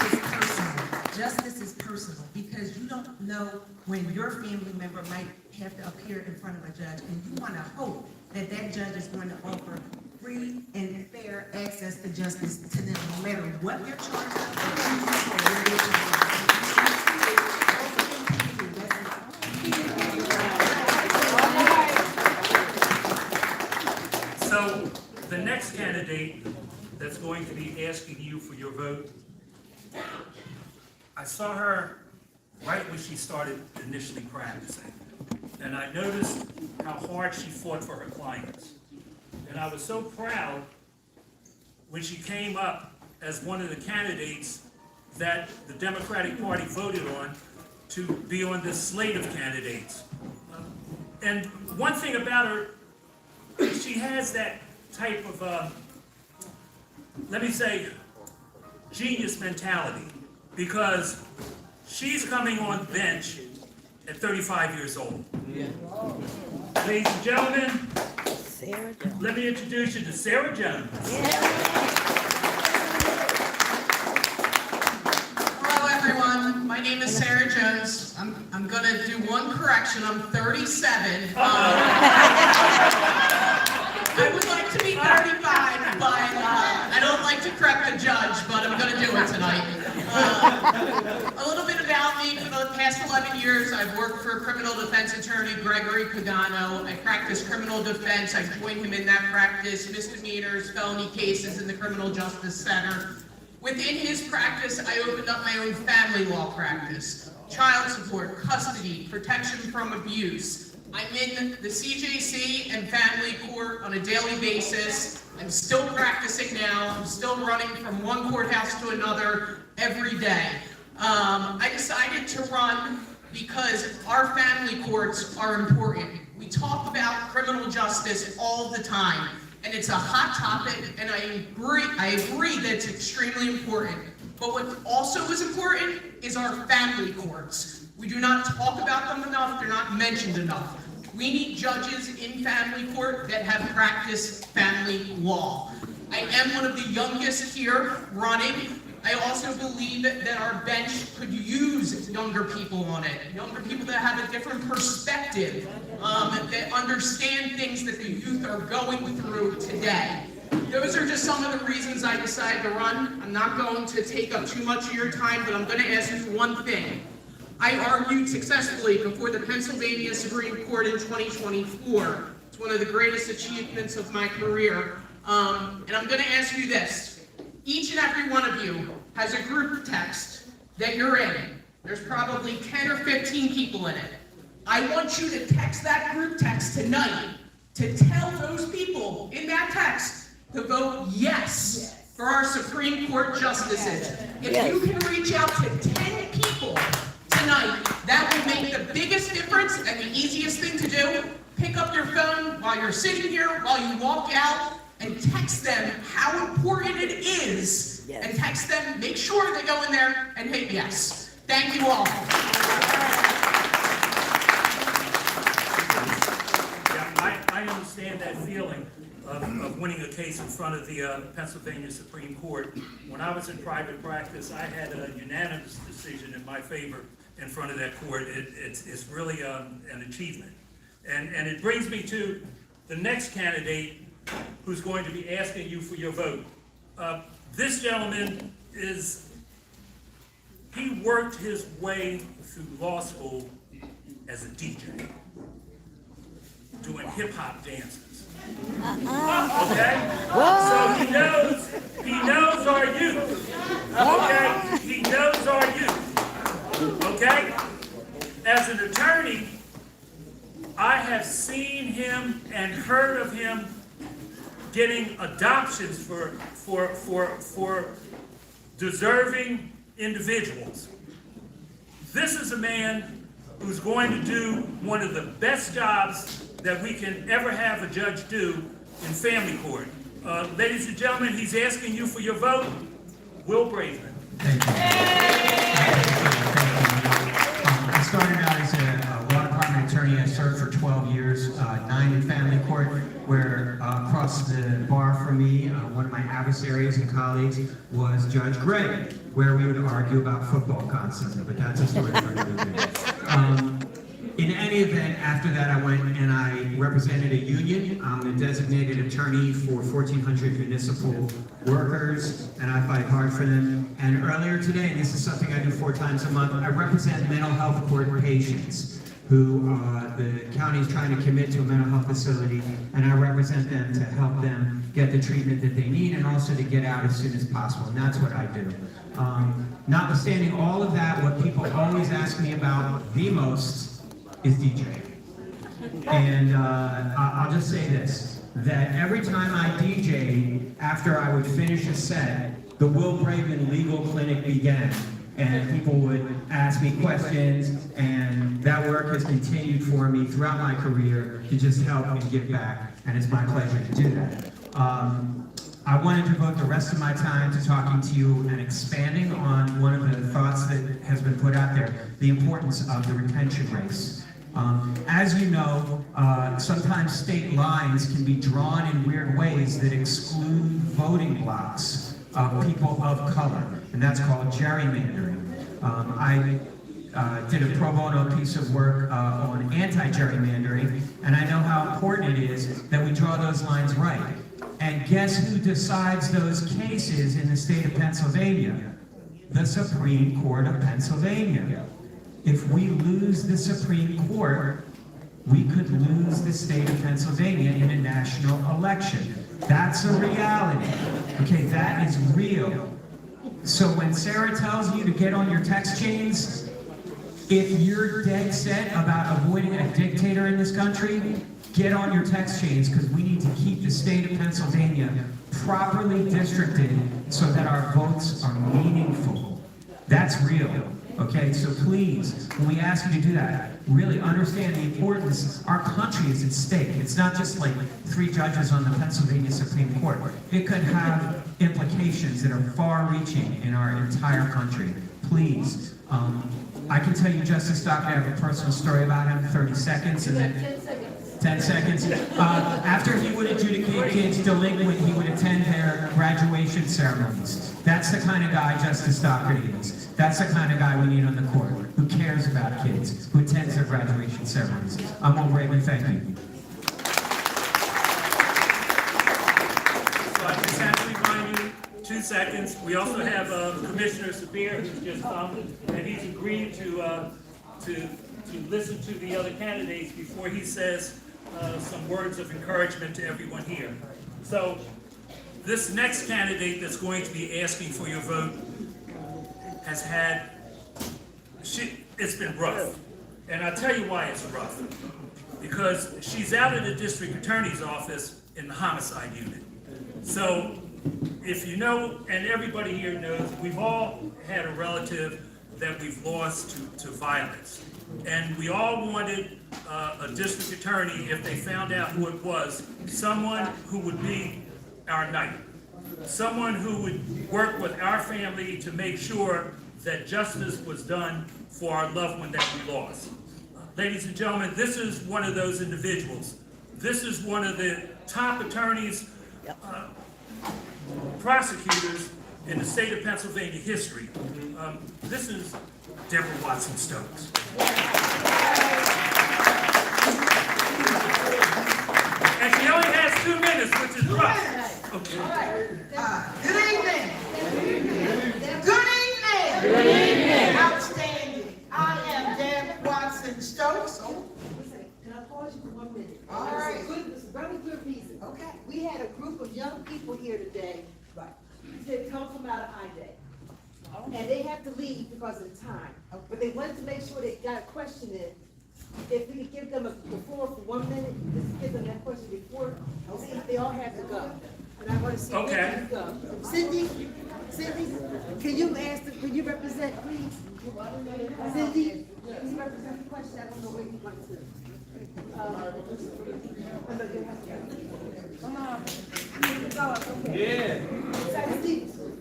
it's personal. Justice is personal because you don't know when your family member might have to appear in front of a judge, and you want to hope that that judge is going to offer free and fair access to justice to them, no matter what they're charged with or where they're charged. So the next candidate that's going to be asking you for your vote, I saw her right when she started initially practicing, and I noticed how hard she fought for her clients. And I was so proud when she came up as one of the candidates that the Democratic Party voted on to be on this slate of candidates. And one thing about her, she has that type of, let me say, genius mentality, because she's coming on bench at 35 years old. Yeah. Ladies and gentlemen, let me introduce you to Sarah Jones. Hello everyone, my name is Sarah Jones. I'm gonna do one correction, I'm 37. I would like to be 35, but I don't like to correct the judge, but I'm gonna do it tonight. A little bit about me. For the past 11 years, I've worked for criminal defense attorney Gregory Pagano. I practice criminal defense. I joined him in that practice, misdemeanors, felony cases in the Criminal Justice Center. Within his practice, I opened up my own family law practice. Child support, custody, protection from abuse. I'm in the CJC and family court on a daily basis. I'm still practicing now. I'm still running from one courthouse to another every day. I decided to run because our family courts are important. We talk about criminal justice all the time, and it's a hot topic, and I agree that it's extremely important. But what also is important is our family courts. We do not talk about them enough, they're not mentioned enough. We need judges in family court that have practiced family law. I am one of the youngest here running. I also believe that our bench could use younger people on it, younger people that have a different perspective, that understand things that the youth are going through today. Those are just some of the reasons I decided to run. I'm not going to take up too much of your time, but I'm going to ask you one thing. I argued successfully before the Pennsylvania Supreme Court in 2024. It's one of the greatest achievements of my career. And I'm going to ask you this. Each and every one of you has a group text that you're in. There's probably 10 or 15 people in it. I want you to text that group text tonight to tell those people in that text to vote yes for our Supreme Court justices. If you can reach out to 10 people tonight, that will make the biggest difference and the easiest thing to do. Pick up your phone while you're sitting here, while you walk out, and text them how important it is, and text them, make sure they go in there and hit yes. Thank you all. Yeah, I understand that feeling of winning a case in front of the Pennsylvania Supreme Court. When I was in private practice, I had a unanimous decision in my favor in front of that court. It's really an achievement. And it brings me to the next candidate who's going to be asking you for your vote. This gentleman he worked his way through law school as a DJ, doing hip-hop dances. Okay? So he knows our youth. Okay? He knows our youth. Okay? As an attorney, I have seen him and heard of him getting adoptions for deserving individuals. This is a man who's going to do one of the best jobs that we can ever have a judge do in family court. Ladies and gentlemen, he's asking you for your vote. Will Braveman. Thank you. I started out as a law department attorney. I served for 12 years, Dine in family court, where across the bar from me, one of my adversaries and colleagues was Judge Gray, where we would argue about football constantly, but that's a story for another day. In any event, after that I went and I represented a union. I'm the designated attorney for 1,400 municipal workers, and I fight hard for them. And earlier today, and this is something I do 4 times a month, I represent mental health court patients who the county is trying to commit to a mental health facility, and I represent them to help them get the treatment that they need and also to get out as soon as possible, and that's what I do. Notwithstanding all of that, what people always ask me about the most is DJ. And I'll just say this, that every time I DJ, after I would finish a set, the Will Braveman Legal Clinic began. And people would ask me questions, and that work has continued for me throughout my career to just help and give back, and it's my pleasure to do that. I wanted to devote the rest of my time to talking to you and expanding on one of the thoughts that has been put out there, the importance of the retention race. As you know, sometimes state lines can be drawn in weird ways that exclude voting blocks of people of color, and that's called gerrymandering. I did a pro bono piece of work on anti-gerrymandering, and I know how important it is that we draw those lines right. And guess who decides those cases in the state of Pennsylvania? The Supreme Court of Pennsylvania. If we lose the Supreme Court, we could lose the state of Pennsylvania in a national election. That's a reality. Okay, that is real. So when Sarah tells you to get on your text chains, if you're dead set about avoiding a dictator in this country, get on your text chains, because we need to keep the state of Pennsylvania properly districted so that our votes are meaningful. That's real. Okay, so please, when we ask you to do that, really understand the importance. Our country is at stake. It's not just like 3 judges on the Pennsylvania Supreme Court. It could have implications that are far-reaching in our entire country. Please, I can tell you Justice Stockton, I have a personal story about him, 30 seconds, and then 10 seconds. After he would adjudicate kids delinquent, he would attend their graduation ceremonies. That's the kind of guy Justice Stockton is. That's the kind of guy we need on the court, who cares about kids, who attends their graduation ceremonies. I'm Will Braveman, thank you. So I just have to remind you, 2 seconds. We also have Commissioner Sabir, who's just come, and he's agreed to listen to the other candidates before he says some words of encouragement to everyone here. So this next candidate that's going to be asking for your vote has had, it's been rough. And I'll tell you why it's rough. Because she's out of the district attorney's office in the homicide unit. So if you know, and everybody here knows, we've all had a relative that we've lost to violence. And we all wanted a district attorney, if they found out who it was, someone who would be our knight. Someone who would work with our family to make sure that justice was done for our loved one that we lost. Ladies and gentlemen, this is one of those individuals. This is one of the top attorneys, prosecutors in the state of Pennsylvania history. This is Deborah Watson Stokes. And she only has 2 minutes, which is rough. Okay. Good evening. Good evening. Good evening. Outstanding. I am Deb Watson Stokes. Oh. Can I pause you for 1 minute? All right. It's a very good reason. Okay. We had a group of young people here today. Right. They come from out of High Day. And they have to leave because of the time. But they wanted to make sure they got a question in. If we could give them the floor for 1 minute, just give them that question before, see if they all have to go. And I want to see Okay. where you go. Cindy, can you represent, please? Cindy, can you represent the question? I don't know where you want to. Come on. Yeah.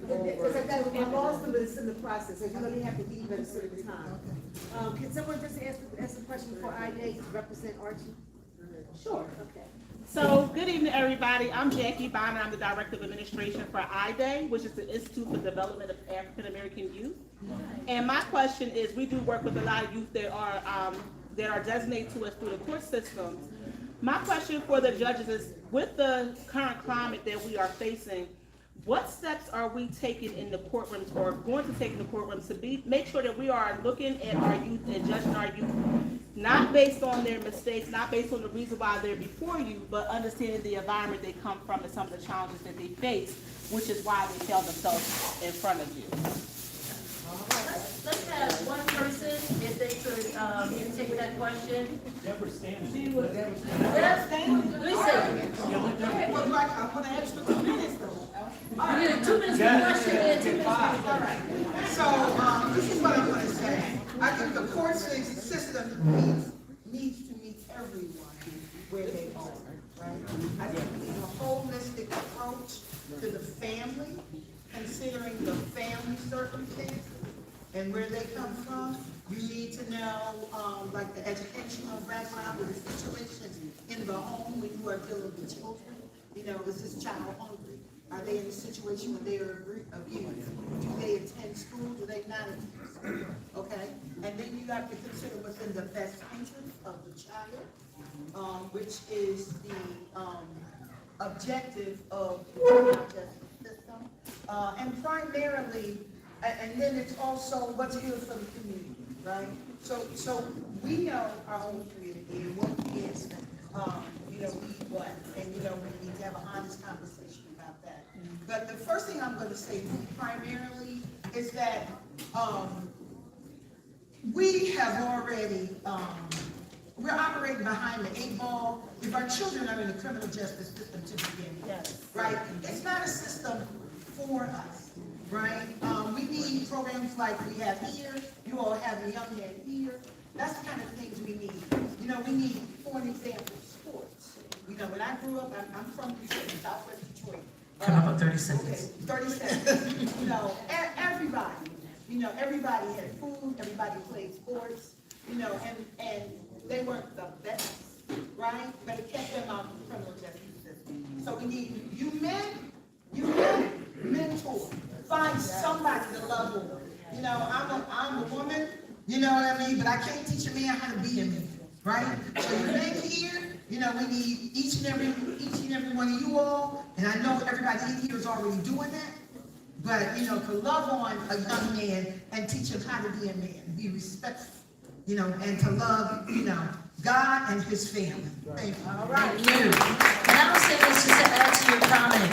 Because I lost them, but it's in the process, so you're gonna have to leave at a certain time. Can someone just ask the question for I-Day to represent Archie? Sure. Okay. So, good evening, everybody. I'm Jackie Bonner. I'm the Director of Administration for I-Day, which is the Institute for Development of African American Youth. And my question is, we do work with a lot of youth that are designated to us through the court system. My question for the judges is, with the current climate that we are facing, what steps are we taking in the courtrooms or going to take in the courtrooms to make sure that we are looking at our youth and judging our youth, not based on their mistakes, not based on the reason why they're before you, but understanding the environment they come from and some of the challenges that they face, which is why they tell themselves in front of you. Let's have one person, if they could, take that question. Deborah standing. She was. Let me say. Well, like, I want to ask for 2 minutes though. You get 2 minutes for the question, and 2 minutes for the All right. So, this is what I'm going to say. I think the court system needs to meet everyone where they are, right? I think we need a holistic approach to the family, considering the family circumstances and where they come from. You need to know, like the educational background of the situations in the home when you are dealing with children. You know, is this child hungry? Are they in a situation where they are abused? Do they attend school? Do they not attend school? Okay? And then you have to consider what's in the best interest of the child, which is the objective of the criminal justice system. And primarily, and then it's also what's good for the community, right? So we know our own community and what is, we need what, and we need to have an honest conversation about that. But the first thing I'm going to say primarily is that we have already, we're operating behind the 8 ball if our children are in the criminal justice system to begin with, right? It's not a system for us, right? We need programs like we have here. You all have a young man here. That's the kind of things we need. We need, for an example, sports. When I grew up, I'm from Detroit, Southwest Detroit. Come up with 30 seconds. Okay, 30 seconds. Everybody had food, everybody played sports, and they weren't the best, right? But it kept them out of the criminal justice system. So we need you men, mentor. Find somebody to love on. I'm a woman, you know what I mean? But I can't teach a man how to be a man, right? So you men here, we need each and every one of you all, and I know everybody in here is already doing that. But to love on a young man and teach him how to be a man, be respectful, and to love, God and his family. Thank you. All right. Thank you. And I would say this just to add to your comment.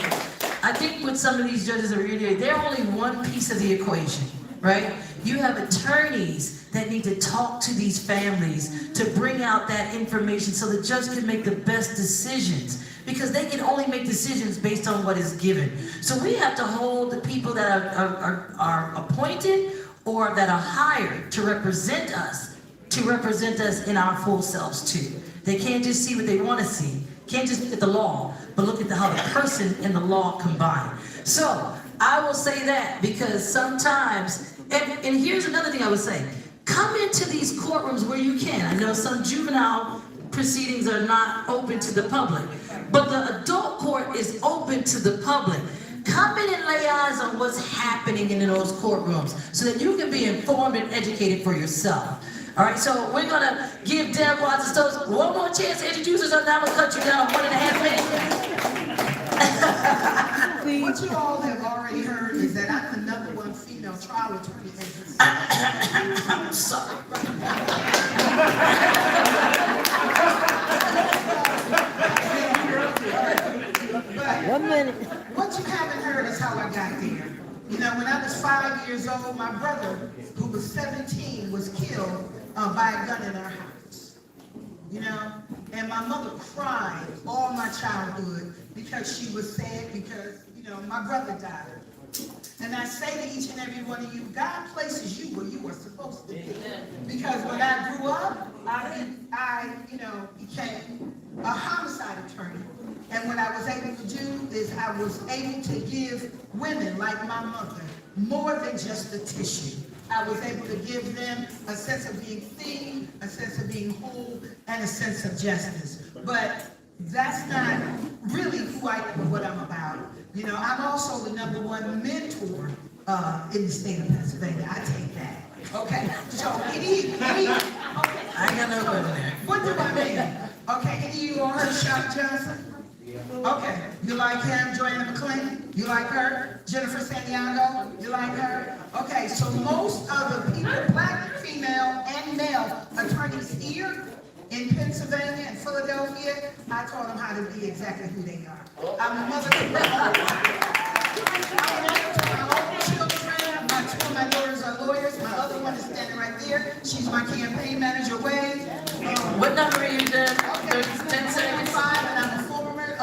I think with some of these judges that are here, they're only one piece of the equation, right? You have attorneys that need to talk to these families to bring out that information so the judge can make the best decisions, because they can only make decisions based on what is given. So we have to hold the people that are appointed or that are hired to represent us in our full selves too. They can't just see what they want to see. Can't just look at the law, but look at how the person and the law combine. So I will say that because sometimes, and here's another thing I would say, come into these courtrooms where you can. I know some juvenile proceedings are not open to the public, but the adult court is open to the public. come in and lay eyes on what's happening in those courtrooms so that you can be informed and educated for yourself. All right, so we're going to give Deb Watson-Stokes one more chance to introduce herself. Now I'm going to cut you down 1.5 minutes. What you all have already heard is that I'm the #1 female trial attorney. I'm sorry. 1 minute. What you haven't heard is how I got there. You know, when I was 5 years old, my brother, who was 17, was killed by a gun in our house. You know, and my mother cried all my childhood because she was sad because, you know, my brother died. And I say to each and every one of you, God places you where you were supposed to be. Because when I grew up, I became a homicide attorney. And what I was able to do is I was able to give women like my mother more than just a tissue. I was able to give them a sense of being seen, a sense of being whole, and a sense of justice. But that's not really who I am or what I'm about. You know, I'm also the #1 mentor in the state of Pennsylvania. I take that. Okay, so okay. I ain't got no over there. What do I mean? Okay, any of you all heard of Shop Johnson? Okay, you like him, Joanna McClain? You like her? Jennifer Santiago? You like her? Okay, so most of the people, black, female, and male attorneys here in Pennsylvania and Philadelphia, I taught them how to be exactly who they are. I'm a mother to my own children. Two of my daughters are lawyers. My other one is standing right there. She's my campaign manager, Wade. What number are you, Deb? Okay, 1075, and I'm a former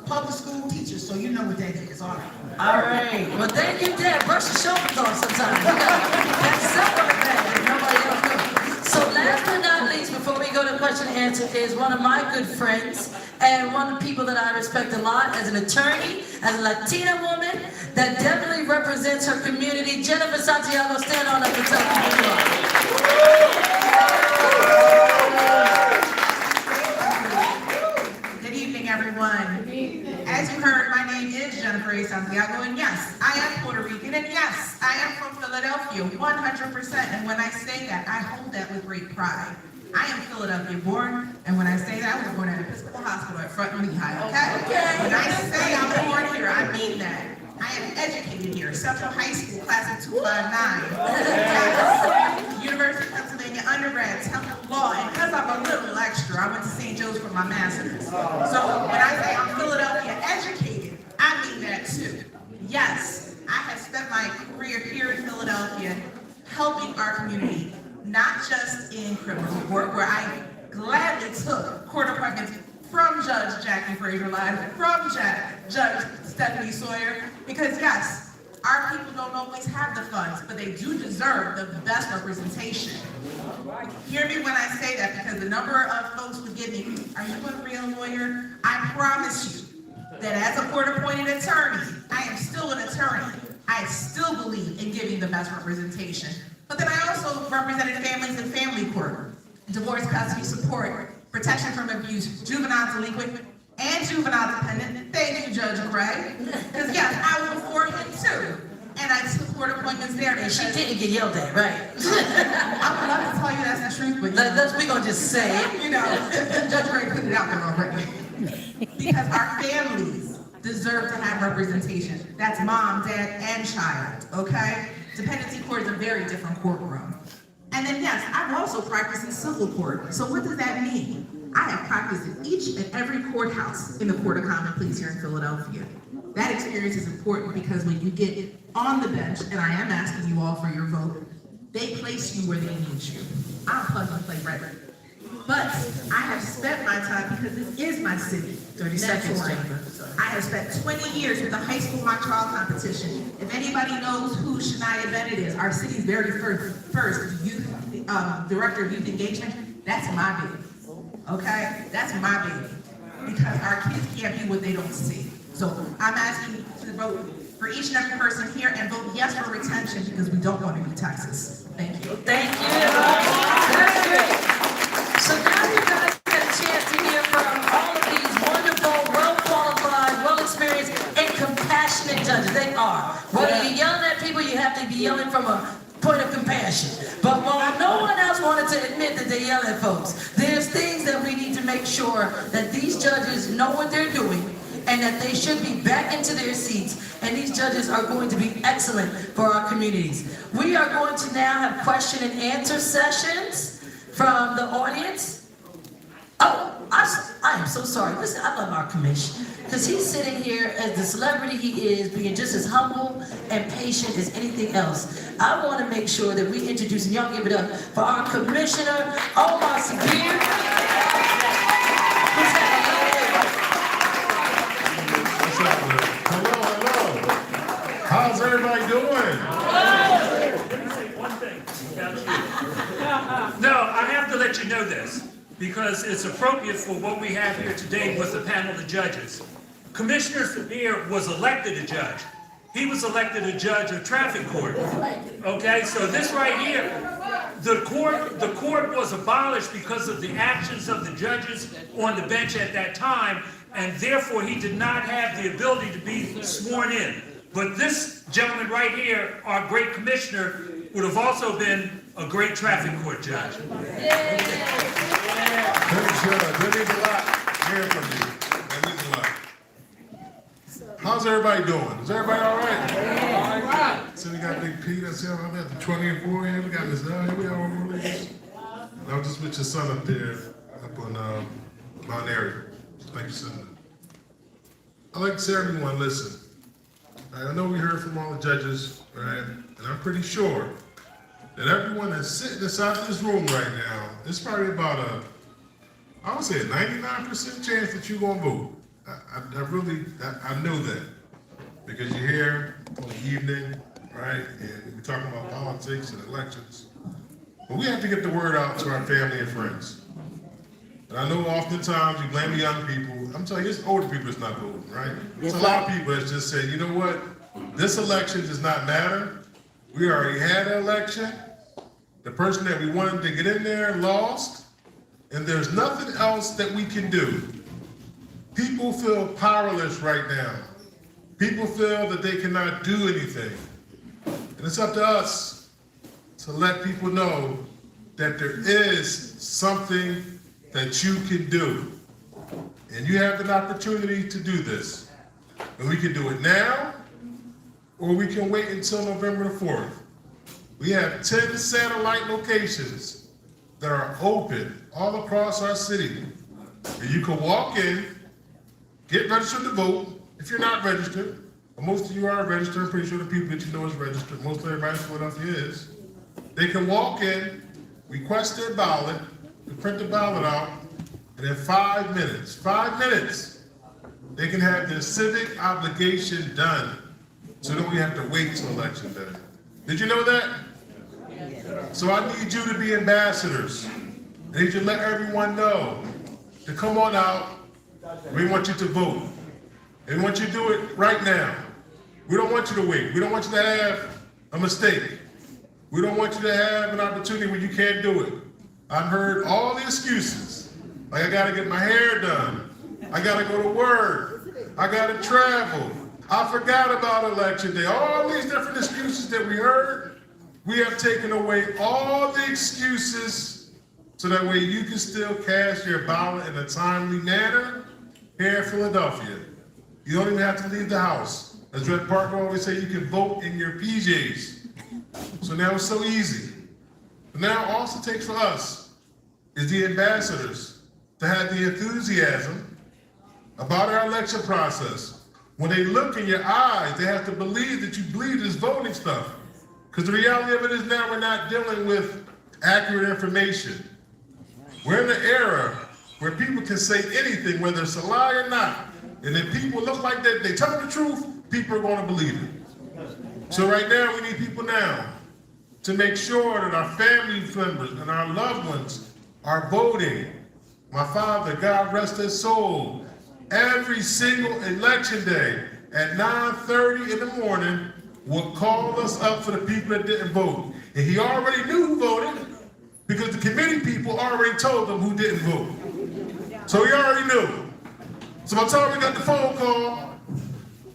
public school teacher, so you know what that is. All right. All right. Well, thank you, Deb. Brush your shoulders off sometimes. That's something like that. Nobody else knows. So last but not least, before we go to question and answer, is one of my good friends and one of the people that I respect a lot as an attorney, as a Latina woman that definitely represents her community. Jennifer Santiago, stand on up and tell me who you are. Good evening, everyone. As you heard, my name is Jennifer Santiago, and yes, I am Puerto Rican, and yes, I am from Philadelphia, 100%. And when I say that, I hold that with great pride. I am Philadelphia born, and when I say that, I was born at Episcopal Hospital at Front and Lehigh, okay? When I say I'm born here, I mean that. I am educated here, Central High School, class of 259. University of Pennsylvania undergrad, Temple Law, and because I'm a little extra, I went to St. Joe's for my master's. So when I say I'm Philadelphia educated, I mean that too. Yes, I have spent my career here in Philadelphia helping our community, not just in criminal court, where I gladly took court appointments from Judge Jackie Fraser-Lyons, from Judge Stephanie Sawyer, because yes, our people don't always have the funds, but they do deserve the best representation. Hear me when I say that, because the number of folks would give me, are you a real lawyer? I promise you that as a court-appointed attorney, I am still an attorney. I still believe in giving the best representation. But then I also represented families in family court, divorce custody support, protection from abuse, juvenile delinquent, and juvenile dependent. Thank you, Judge Gray. Because yes, I was before him too. And I took court appointments there. And she didn't get yelled at, right? I would love to tell you that's the truth, but we're going to just say it. You know, Judge Gray put it out there already. Because our families deserve to have representation. That's mom, dad, and child, okay? Dependency court is a very different courtroom. And then yes, I've also practiced in civil court. So what does that mean? I have practiced in each and every courthouse in the Court of Common Pleas here in Philadelphia. That experience is important because when you get on the bench, and I am asking you all for your vote, they place you where they need you. I'm plug and play ready. But I have spent my time, because this is my city. 30 seconds, Jennifer. I have spent 20 years with the high school mock trial competition. If anybody knows who Shania Bennett is, our city's very first youth director of youth engagement, that's my baby. Okay? That's my baby. Because our kids can't be what they don't see. So I'm asking you to vote for each and every person here and vote yes for retention, because we don't want to be Texas. Thank you. Thank you. That's great. So now you guys get a chance to hear from all of these wonderful, well-qualified, well-experienced, and compassionate judges. from a point of compassion. But while no one else wanted to admit that they yell at folks, there's things that we need to make sure that these judges know what they're doing and that they should be back into their seats, and these judges are going to be excellent for our communities. We are going to now have question and answer sessions from the audience. Oh, I am so sorry. Listen, I love our commission, because he's sitting here as the celebrity he is, being just as humble and patient as anything else. I want to make sure that we introduce, and y'all give it up for our commissioner, Omar Sabir. Hello. How's everybody doing? One thing about you. No, I have to let you know this, because it's appropriate for what we have here today with the panel of judges. Commissioner Sabir was elected a judge. He was elected a judge of traffic court. Okay, so this right here, the court was abolished because of the actions of the judges on the bench at that time, and therefore he did not have the ability to be sworn in. But this gentleman right here, our great commissioner, would have also been a great traffic court judge. Thanks, Judge. That means a lot. Hearing from you. That means a lot. How's everybody doing? Is everybody all right? All right. So we got Big Pete. I see I'm at the 20 and 4 here. We got Miss L here. We got all the ladies. I was just with your son up there, up on Mount Airy. Thank you, son. I'd like to say everyone, listen. Right, I know we heard from all the judges, right? And I'm pretty sure that everyone that's sitting inside of this room right now, it's probably about I would say a 99% chance that you're gonna vote. I know that, because you're here on the evening, right? And we're talking about politics and elections. But we have to get the word out to our family and friends. And I know oftentimes you blame the young people. I'm telling you, it's older people that's not voting, right? It's a lot of people that's just saying, you know what? This election does not matter. We already had an election. The person that we wanted to get in there lost. And there's nothing else that we can do. People feel powerless right now. People feel that they cannot do anything. And it's up to us to let people know that there is something that you can do. And you have an opportunity to do this. And we can do it now, or we can wait until November the 4th. We have 10 satellite locations that are open all across our city. And you can walk in, get registered to vote. If you're not registered, and most of you are registered, I'm pretty sure the people that you know is registered, most of everybody in Philadelphia is. They can walk in, request their ballot, and print the ballot out, and in 5 minutes, they can have their civic obligation done, so that we have to wait till election day. Did you know that? So I need you to be ambassadors. I need you to let everyone know to come on out. We want you to vote. And we want you to do it right now. We don't want you to wait. We don't want you to have a mistake. We don't want you to have an opportunity where you can't do it. I've heard all the excuses. Like, I gotta get my hair done. I gotta go to work. I gotta travel. I forgot about election day. All these different excuses that we heard, we have taken away all the excuses so that way you can still cast your ballot in a timely manner here in Philadelphia. You don't even have to leave the house. As Red Parker always say, you can vote in your PJs. So now it's so easy. But now all it takes for us is the ambassadors to have the enthusiasm about our election process. When they look in your eyes, they have to believe that you believe this voting stuff. Because the reality of it is now we're not dealing with accurate information. We're in an era where people can say anything, whether it's a lie or not. And if people look like that, they tell the truth, people are going to believe it. So right now, we need people now to make sure that our family members and our loved ones are voting. My father, God rest his soul, every single election day at 9:30 in the morning would call us up for the people that didn't vote. And he already knew who voted because the committee people already told them who didn't vote. So he already knew. So by the time we got the phone call,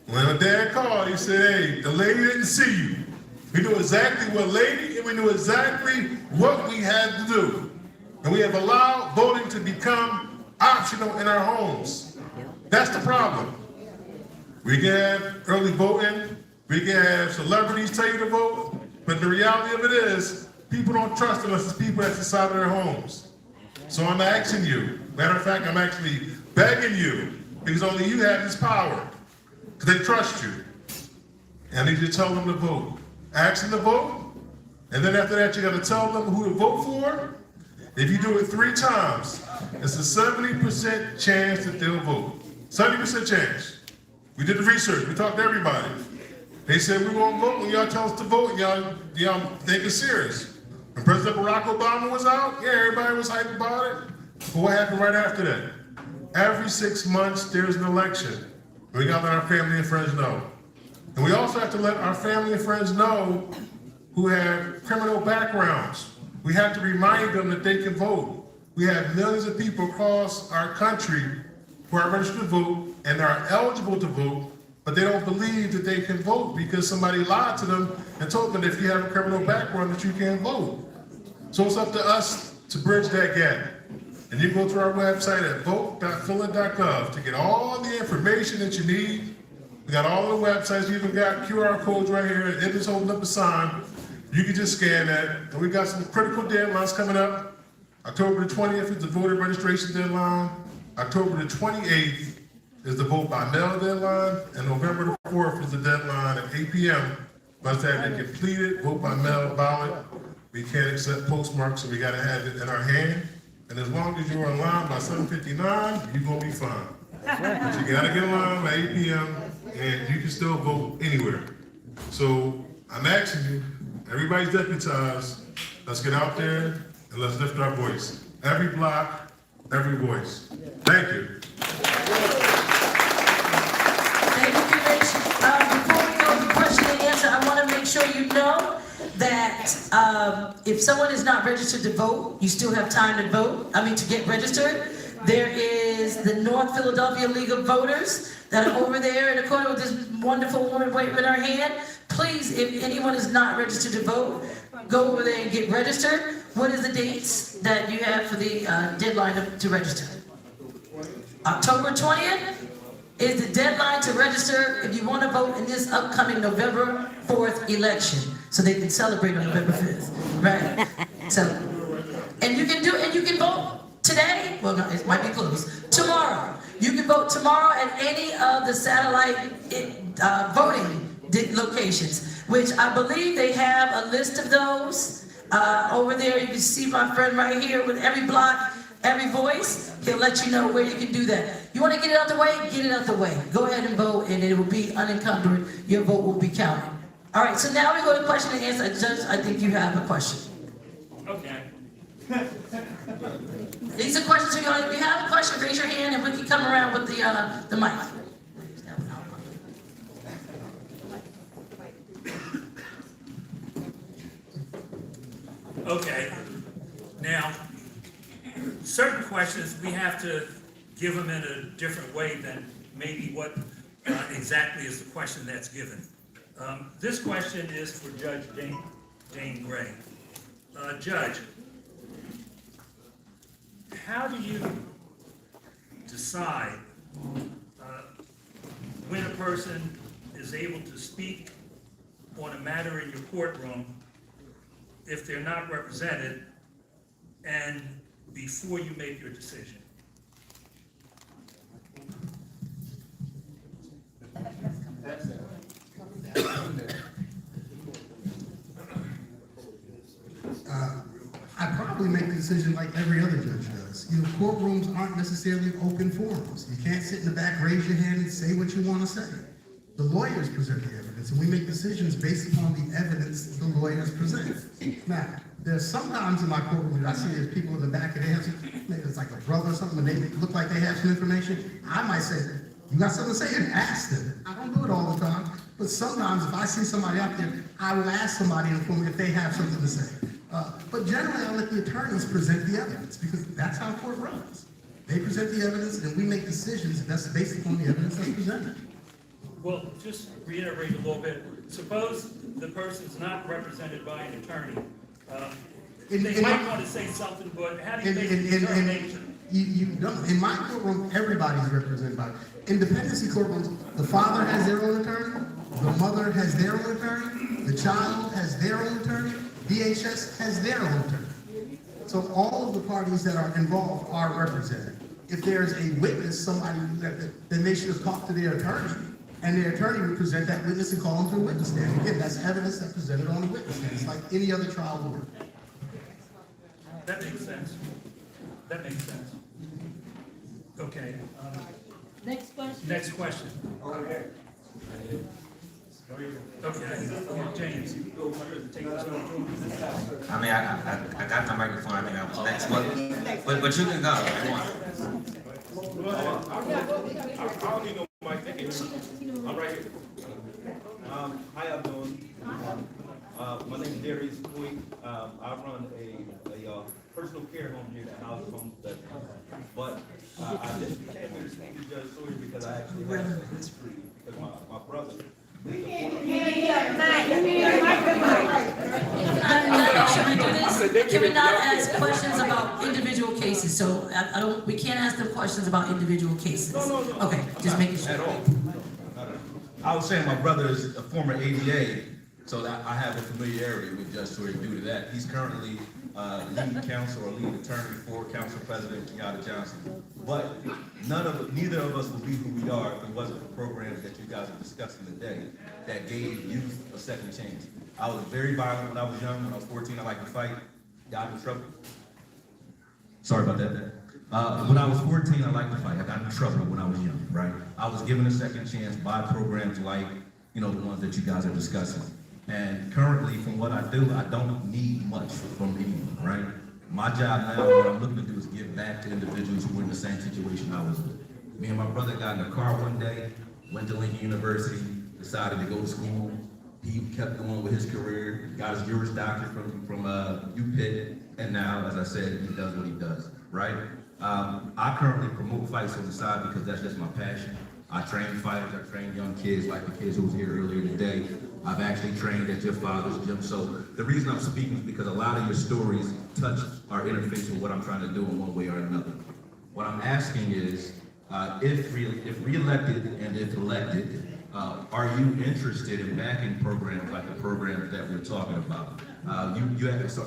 when my dad called, he said, hey, the lady didn't see you. We knew exactly what lady, and we knew exactly what we had to do. And we have allowed voting to become optional in our homes. That's the problem. We can have early voting, we can have celebrities tell you to vote, but the reality of it is, people don't trust unless it's people that's inside of their homes. So I'm asking you, matter of fact, I'm actually begging you, because only you have this power, because they trust you. And I need you to tell them to vote. Ask them to vote, and then after that, you gotta tell them who to vote for. If you do it 3 times, it's a 70% chance that they'll vote. 70% chance. We did the research, we talked to everybody. They said we won't vote when y'all tell us to vote, and y'all think it's serious. When President Barack Obama was out, yeah, everybody was hyped about it. But what happened right after that? Every 6 months, there's an election. We gotta let our family and friends know. And we also have to let our family and friends know who have criminal backgrounds. We have to remind them that they can vote. We have millions of people across our country who are registered to vote and are eligible to vote, but they don't believe that they can vote because somebody lied to them and told them that if you have a criminal background that you can't vote. So it's up to us to bridge that gap. And you go to our website at vote.philly.gov to get all the information that you need. We got all the websites, we even got QR codes right here. It is holding up a sign. You can just scan that. And we got some critical deadlines coming up. October the 20th is the voter registration deadline. October the 28th is the vote by mail deadline. And November the 4th is the deadline at 8 p.m. Must have a completed vote by mail ballot. We can't accept postmarks, so we gotta have it in our hand. And as long as you're online by 7:59, you're gonna be fine. But you gotta get online by 8 p.m. and you can still vote anywhere. So I'm asking you, everybody's deputized. Let's get out there and let's lift our voice. Every block, every voice. Thank you. Thank you, Rich. Before we go to question and answer, I want to make sure you know that if someone is not registered to vote, you still have time to vote. To get registered. There is the North Philadelphia League of Voters that are over there in the corner with this wonderful woman waving her hand. Please, if anyone is not registered to vote, go over there and get registered. What is the dates that you have for the deadline to register? October 20th is the deadline to register if you want to vote in this upcoming November 4th election. So they can celebrate on November 5th, right? So, and you can vote today. Well, no, it might be closed. Tomorrow. You can vote tomorrow at any of the satellite voting locations, which I believe they have a list of those over there. You can see my friend right here with every block, every voice. He'll let you know where you can do that. You want to get it out the way? Get it out the way. Go ahead and vote, and it will be unencumbered. Your vote will be counted. All right, so now we go to question and answer. Judge, I think you have a question. Okay. These are questions for you. If you have a question, raise your hand, and we can come around with the mic. Okay. Now, certain questions, we have to give them in a different way than maybe what exactly is the question that's given. This question is for Judge Jane Gray. Judge, how do you decide when a person is able to speak on a matter in your courtroom if they're not represented and before you make your decision? I probably make the decision like every other judge does. Courtrooms aren't necessarily open forums. You can't sit in the back, raise your hand, and say what you want to say. The lawyers present the evidence, and we make decisions based upon the evidence the lawyers present. Now, there's sometimes in my courtroom that I see there's people in the back, and they have some, maybe it's like a brother or something, and they look like they have some information. I might say, you got something to say? And ask them. I don't do it all the time, but sometimes if I see somebody out there, I will ask somebody in the room if they have something to say. But generally, I let the attorneys present the evidence because that's how court runs. They present the evidence, and we make decisions that's based upon the evidence that's presented. Well, just reiterate a little bit. suppose the person's not represented by an attorney. In- They in might my- want to say something, but how do you make a determination? You don't, in my courtroom, everybody's represented by, in dependency courtrooms, the father has their own attorney, the mother has their own attorney, the child has their own attorney, DHS has their own attorney. So all of the parties that are involved are represented. If there's a witness, somebody, then they should have talked to their attorney, and their attorney would present that witness and call them to a witness stand. Again, that's evidence that's presented on the witness stand. It's like any other trial would work. That makes sense. That makes sense. Okay. Next question. Next question. Okay, James, you go first. Take this one. I mean, I got my microphone. I think I was next, but you can go. I don't need no mic. I'm right here. How y'all doing? My name is Darius Boyd. I run a personal care home here at House Home Study. But I just came here to speak to Judge Sawyer because I actually have a history because my brother. Should we do this? Can we not ask questions about individual cases? So we can't ask them questions about individual cases. No. Okay, just making sure. At all. I was saying my brother is a former ADA, so that I have a familiarity with Judge Sawyer due to that. He's currently lead counsel or lead attorney for Council President Kenyatta Johnson. But neither of us would be who we are if it wasn't for programs that you guys are discussing today that gave youth a second chance. I was very violent when I was young. When I was 14, I liked to fight. Got in trouble. Sorry about that. When I was 14, I liked to fight. I got in trouble when I was young, right? I was given a second chance by programs like, the ones that you guys are discussing. And currently, from what I do, I don't need much from anyone, right? My job now, what I'm looking to do is give back to individuals who were in the same situation I was in. Me and my brother got in a car one day, went to Lincoln University, decided to go to school. He kept going with his career, got his Juris Doctorate from UPenn, and now, as I said, he does what he does, right? I currently promote fights on the side because that's just my passion. I train fighters, I train young kids like the kids who was here earlier today. I've actually trained at your father's gym. So the reason I'm speaking is because a lot of your stories touch our interface with what I'm trying to do in one way or another. What I'm asking is, if re-elected and if elected, are you interested in backing programs like the programs that we're talking about? You have to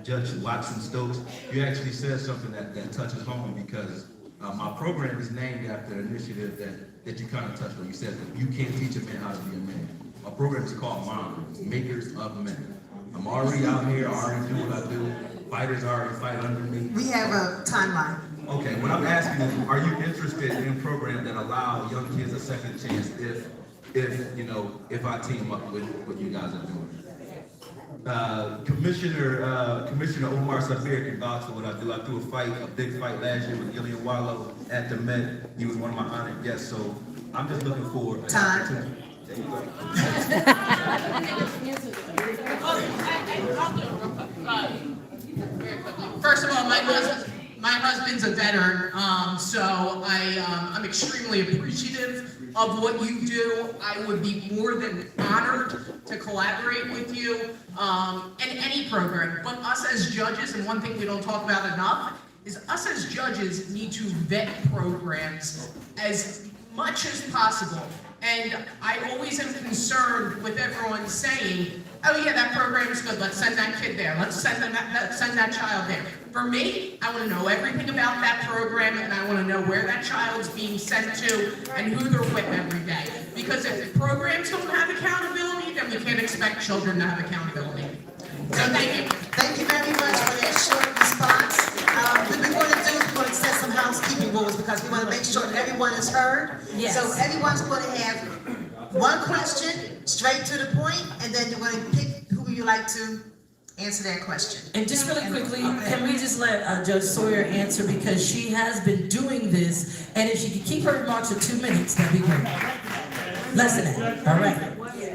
Judge Watson Stokes, you actually said something that touches home because my program is named after an initiative that you kind of touched on. You said that you can't teach a man how to be a man. My program is called MOM, Makers of Men. I'm already out here, I already do what I do. Fighters already fight under me. We have a timeline. Okay, what I'm asking is, are you interested in a program that allow young kids a second chance if I team up with what you guys are doing? Commissioner Omar Sabir can vouch for what I do. I threw a big fight last year with Gillian Wallow at the Met. He was one of my honored guests, so I'm just looking for an opportunity. There you go. First of all, my husband's a veteran, so I'm extremely appreciative of what you do. I would be more than honored to collaborate with you in any program. But us as judges, and one thing we don't talk about enough, is us as judges need to vet programs as much as possible. And I always am concerned with everyone saying, oh yeah, that program's good, let's send that kid there, let's send that child there. For me, I want to know everything about that program, and I want to know where that child's being sent to and who they're with every day. Because if programs don't have accountability, then we can't expect children to have accountability. So thank you. Thank you very much for that short response. What we're going to do is we're going to set some housekeeping rules because we want to make sure everyone is heard. Yes. So everyone's going to have one question, straight to the point, and then you're going to pick who you like to answer that question. And just really quickly, can we just let Judge Sawyer answer because she has been doing this, and if she could keep her remarks to 2 minutes, that'd be great. Less than that, all right.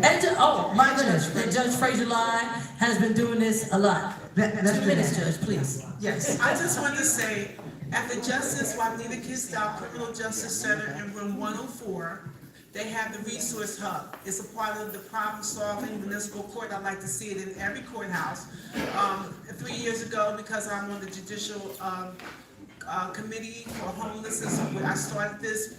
And oh my goodness, Judge Frazier Line has been doing this a lot. 2 minutes, Judge, please. Yes, I just want to say, at the Justice Juanita Kistel Criminal Justice Center in room 104, they have the resource hub. It's a part of the problem-solving municipal court. I like to see it in every courthouse. 3 years ago, because I'm on the judicial committee for homelessness, I started this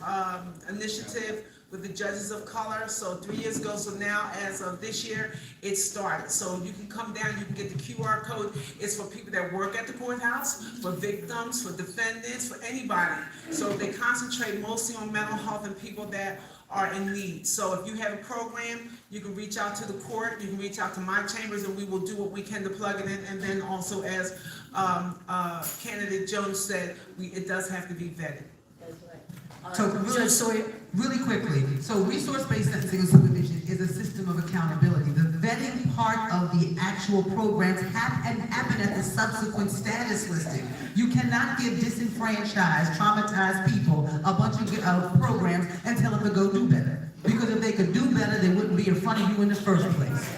initiative with the judges of color. So 3 years ago, so now as of this year, it started. So you can come down, you can get the QR code. It's for people that work at the courthouse, for victims, for defendants, for anybody. So they concentrate mostly on mental health and people that are in need. So if you have a program, you can reach out to the court, you can reach out to my chambers, and we will do what we can to plug it in. And then also, as candidate Jones said, it does have to be vetted. So really quickly, so resource-based sentencing and supervision is a system of accountability. The vetting part of the actual programs happen at the subsequent status listing. You cannot give disenfranchised, traumatized people a bunch of programs and tell them to go do better. Because if they could do better, they wouldn't be in front of you in the first place.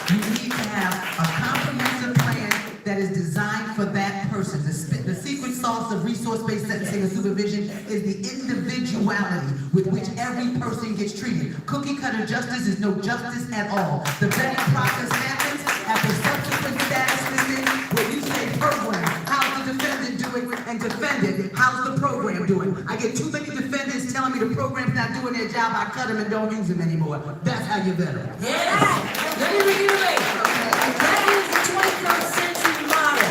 You need to have a comprehensive plan that is designed for that person. The secret sauce of resource-based sentencing and supervision is the individuality with which every person gets treated. Cookie-cutter justice is no justice at all. The vetting process happens at the subsequent status listing where you say program, how's the defendant doing, and defendant, how's the program doing? I get too many defendants telling me the program's not doing their job, I cut them and don't use them anymore. That's how you vet them. Yes! Let me reiterate. That is the 21st century model.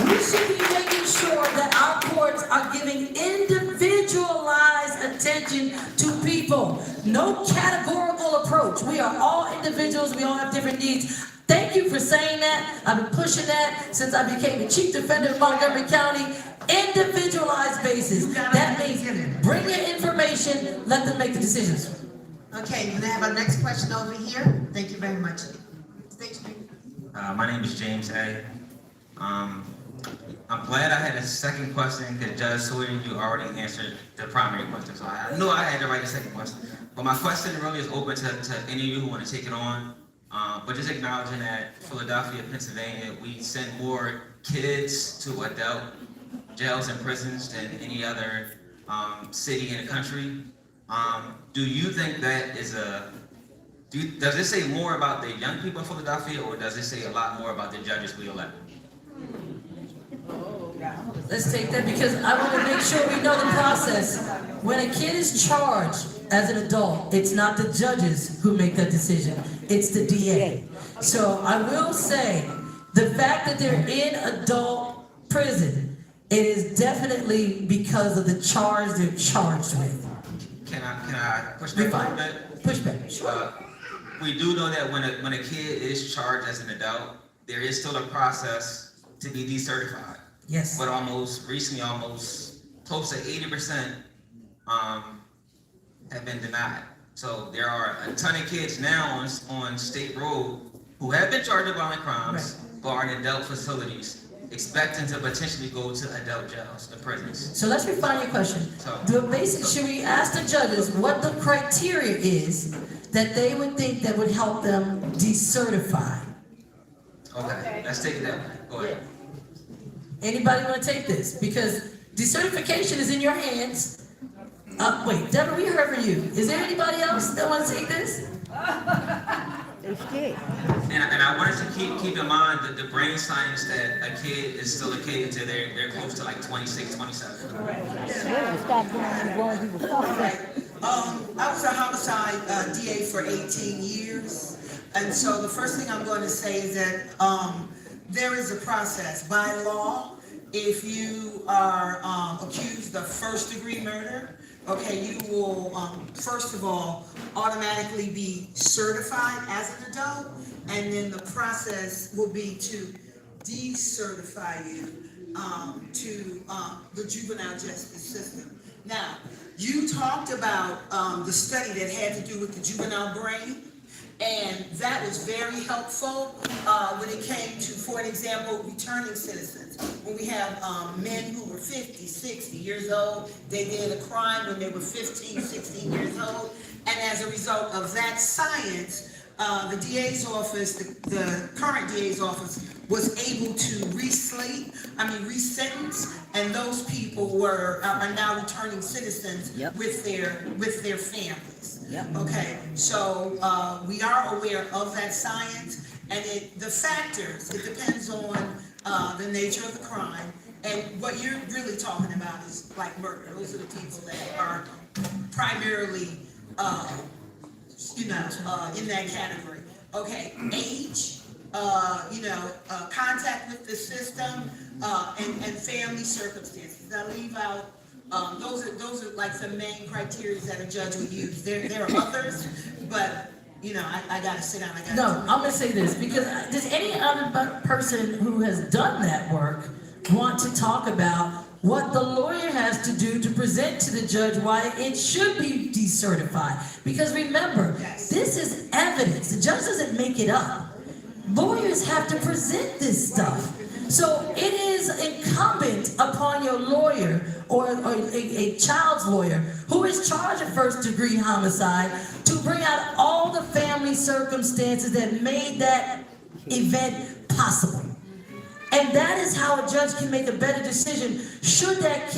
We should be making sure that our courts are giving individualized attention to people. No categorical approach. We are all individuals. We all have different needs. Thank you for saying that. I've been pushing that since I became the chief defender of Montgomery County. Individualized basis. That means bring your information, let them make the decisions. Okay, we're gonna have our next question over here. Thank you very much. State your name. My name is James A. I'm glad I had a second question because Judge Sawyer, you already answered the primary question, so I knew I had to write a second question. But my question really is open to any of you who want to take it on. But just acknowledging that Philadelphia, Pennsylvania, we send more kids to adult jails and prisons than any other city in the country. Do you think that is does it say more about the young people in Philadelphia, or does it say a lot more about the judges we elect? Let's take that because I want to make sure we know the process. When a kid is charged as an adult, it's not the judges who make that decision. It's the DA. So I will say the fact that they're in adult prison, it is definitely because of the charge they're charged with. Can I push back a little bit? Push back, sure. We do know that when a kid is charged as an adult, there is still a process to be decertified. Yes. But almost close to 80% have been denied. So there are a ton of kids now on State Road who have been charged with violent crimes, but are in adult facilities, expecting to potentially go to adult jails, the prisons. So let's refine your question. Should we ask the judges what the criteria is that they would think that would help them decertify? Okay, let's take it that way. Go ahead. Anybody want to take this? Because decertification is in your hands. Wait, Deborah, we heard from you. Is there anybody else that wants to take this? They're scared. And I wanted to keep in mind that the brain science that a kid is still a kid until they're close to like 26, 27. Stop going people I was a homicide DA for 18 years. And so the first thing I'm going to say is that there is a process. By law, if you are accused of first-degree murder, okay, you will, first of all, automatically be certified as an adult, and then the process will be to decertify you to the juvenile justice system. Now, you talked about the study that had to do with the juvenile brain, and that was very helpful when it came to, for an example, returning citizens. When we have men who were 50, 60 years old, they did a crime when they were 15, 16 years old, and as a result of that science, the DA's office, the current DA's office, was able to resentence, and those people are now returning citizens with their families. Okay, so we are aware of that science, and the factors, it depends on the nature of the crime, and what you're really talking about is like murder. Those are the people that are primarily, in that category. Okay, age, contact with the system, and family circumstances. I leave out, those are like the main criteria that a judge would use. There are others, but I gotta sit down. No, I'm gonna say this, because does any other person who has done that work want to talk about what the lawyer has to do to present to the judge why it should be decertified? Because remember, this is evidence. The judge doesn't make it up. Lawyers have to present this stuff. So it is incumbent upon your lawyer or a child's lawyer who is charged with first-degree homicide to bring out all the family circumstances that made that event possible. And that is how a judge can make a better decision. Can that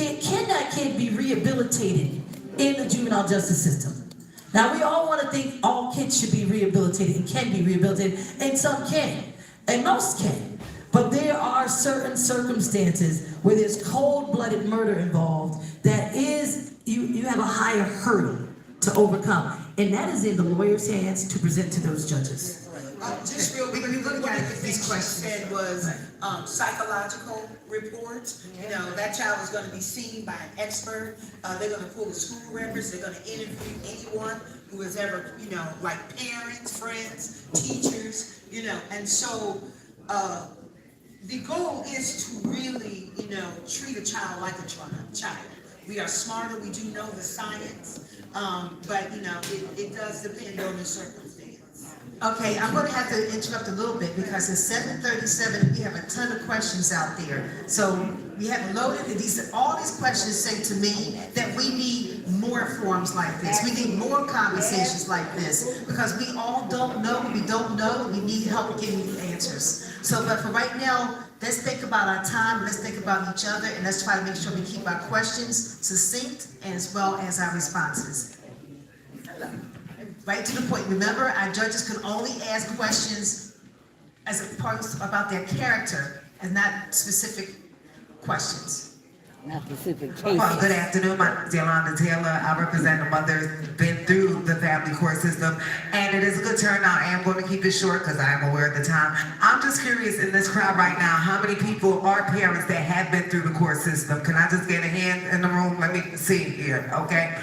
kid be rehabilitated in the juvenile justice system? Now, we all want to think all kids should be rehabilitated and can be rehabilitated, and some can, and most can. But there are certain circumstances where there's cold-blooded murder involved that is, you have a higher hurdle to overcome. And that is in the lawyer's hands to present to those judges. Just real quick, one of the things she said was psychological reports. That child is going to be seen by an expert. They're going to pull the school records. They're going to interview anyone who has ever, like parents, friends, teachers, and so the goal is to really, treat a child like a child. We are smarter. We do know the science, but it does depend on the circumstance. Okay, I'm going to have to interrupt a little bit because it's 7:37 and we have a ton of questions out there. So we have loaded all these questions say to me that we need more forums like this. We need more conversations like this because we all don't know. We don't know. We need help getting the answers. So, but for right now, let's think about our time. Let's think about each other, and let's try to make sure we keep our questions succinct as well as our responses. Right to the point. Remember, our judges can only ask questions as a part about their character and not specific questions. Not specific cases. Well, good afternoon. My name is Yolanda Taylor. I represent the mothers been through the family court system, and it is a good turnout. I am going to keep it short because I am aware of the time. I'm just curious in this crowd right now, how many people are parents that have been through the court system? Can I just get a hand in the room? Let me see here, okay?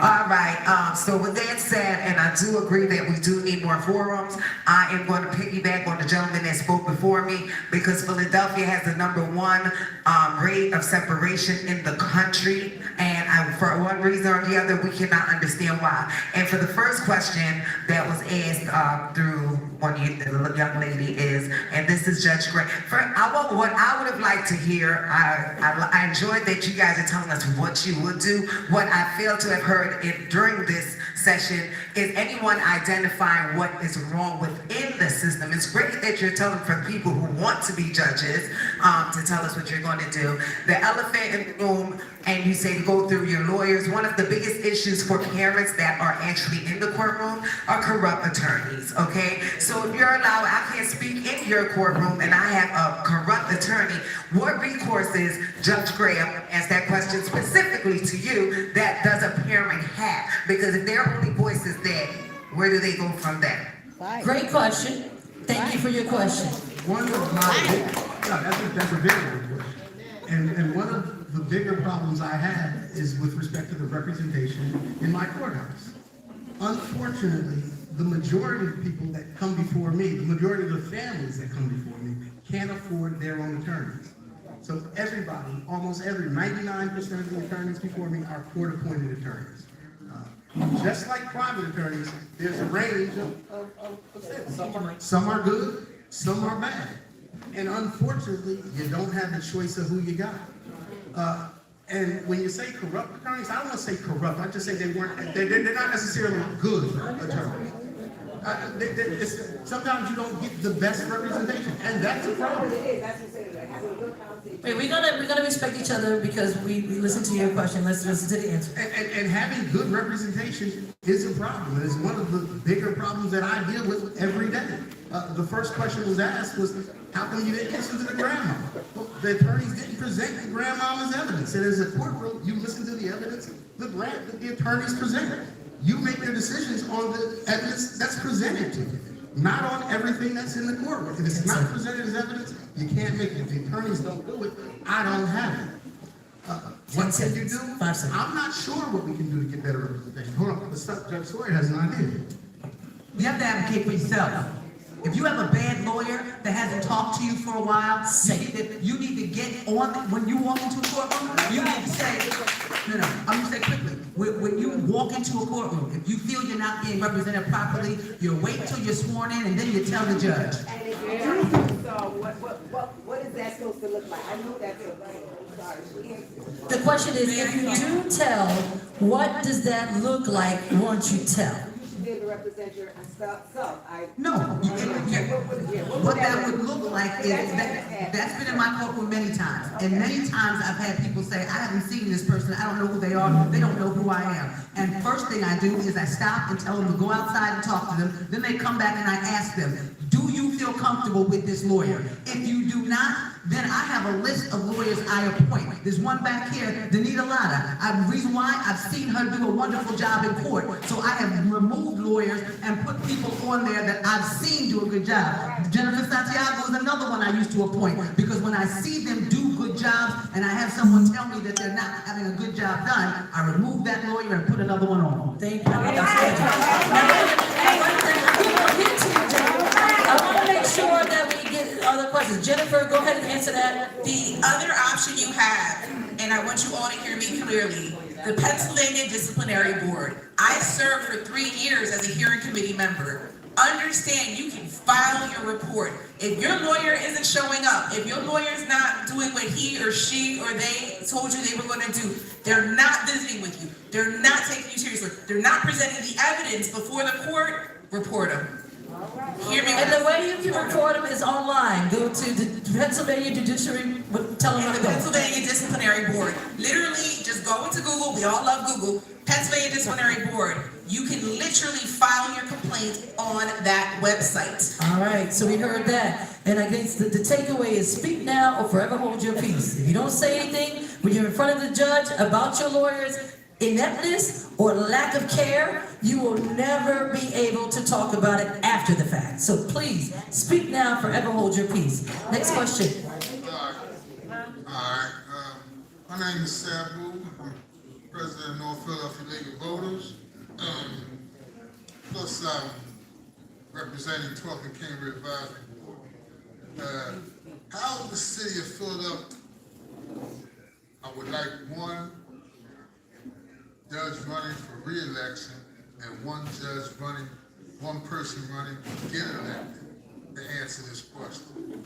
All right. So with that said, and I do agree that we do need more forums, I am going to piggyback on the gentleman that spoke before me because Philadelphia has the #1 rate of separation in the country, and for one reason or the other, we cannot understand why. And for the first question that was asked through the young lady is, and this is Judge Gray. What I would have liked to hear, I enjoyed that you guys are telling us what you would do. What I failed to have heard during this session is anyone identifying what is wrong within the system. It's great that you're telling for people who want to be judges to tell us what you're going to do. The elephant in the room, and you say go through your lawyers. One of the biggest issues for parents that are actually in the courtroom are corrupt attorneys, okay? So if you're allowed, I can't speak in your courtroom and I have a corrupt attorney, what recourses, Judge Graham, asked that question specifically to you, that does a parent have? Because if they're only voices dead, where do they go from there? Great question. Thank you for your question. One of that's a very good question. And one of the bigger problems I have is with respect to the representation in my courthouse. Unfortunately, the majority of people that come before me, the majority of the families that come before me, can't afford their own attorneys. So everybody, almost 99% of the attorneys before me are court-appointed attorneys. Just like private attorneys, there's a range of some are good, some are bad. And unfortunately, you don't have the choice of who you got. And when you say corrupt attorneys, I don't want to say corrupt. I just say they're not necessarily good attorneys. Sometimes you don't get the best representation, and that's a problem. Wait, we're gonna respect each other because we listen to your question. Let's listen to the answer. And having good representation is a problem. It's one of the bigger problems that I deal with every day. The first question was asked was, how come you didn't listen to the grandma? Well, the attorneys didn't present the grandmama's evidence. And as a courtroom, you listen to the evidence that the attorneys present. You make your decisions on the evidence that's presented to you, not on everything that's in the courtroom. If it's not presented as evidence, you can't make it. If the attorneys don't do it, I don't have it. What can you do? I'm not sure what we can do to get better representation. Hold on, let's stop. Judge Sawyer has an idea. You have to advocate for yourself. If you have a bad lawyer that hasn't talked to you for a while, you need to get on, when you walk into a courtroom, you need to say, no, I'm gonna say quickly, when you walk into a courtroom, if you feel you're not being represented properly, you wait till you're sworn in and then you tell the judge. So what is that supposed to look like? I know that's a right. I'm sorry. The question is, if you do tell, what does that look like once you tell? To represent your stuff. So What that would look like is, that's been in my courtroom many times. And many times I've had people say, I haven't seen this person, I don't know who they are, they don't know who I am. And first thing I do is I stop and tell them to go outside and talk to them. Then they come back and I ask them, do you feel comfortable with this lawyer? If you do not, then I have a list of lawyers I appoint. There's one back here, Danita Latta. The reason why, I've seen her do a wonderful job in court. So I have removed lawyers and put people on there that I've seen do a good job. Jennifer Santiago is another one I used to appoint, because when I see them do good jobs and I have someone tell me that they're not having a good job done, I remove that lawyer and put another one on. Thank you. I want to make sure that we get other questions. Jennifer, go ahead and answer that. The other option you have, and I want you all to hear me clearly, the Pennsylvania Disciplinary Board. I served for 3 years as a hearing committee member. Understand, you can file your report. If your lawyer isn't showing up, if your lawyer's not doing what he or she or they told you they were going to do, they're not visiting with you, they're not taking you seriously, they're not presenting the evidence before the court, report them. Hear me. And the way you can report them is online. Go to the Pennsylvania Judiciary, tell them how to go. Pennsylvania Disciplinary Board. Literally, just go into Google. We all love Google. Pennsylvania Disciplinary Board. You can literally file your complaint on that website. All right, so we heard that. And I guess the takeaway is speak now or forever hold your peace. If you don't say anything when you're in front of the judge about your lawyer's ineptness or lack of care, you will never be able to talk about it after the fact. So please, speak now, forever hold your peace. Next question. My name is Sabu. I'm president of North Philadelphia League of Voters. Plus, I'm representing 12th and Cambridge Advisory Board. How is the city of Philadelphia? I would like one judge running for re-election and one person running to get elected to answer this question.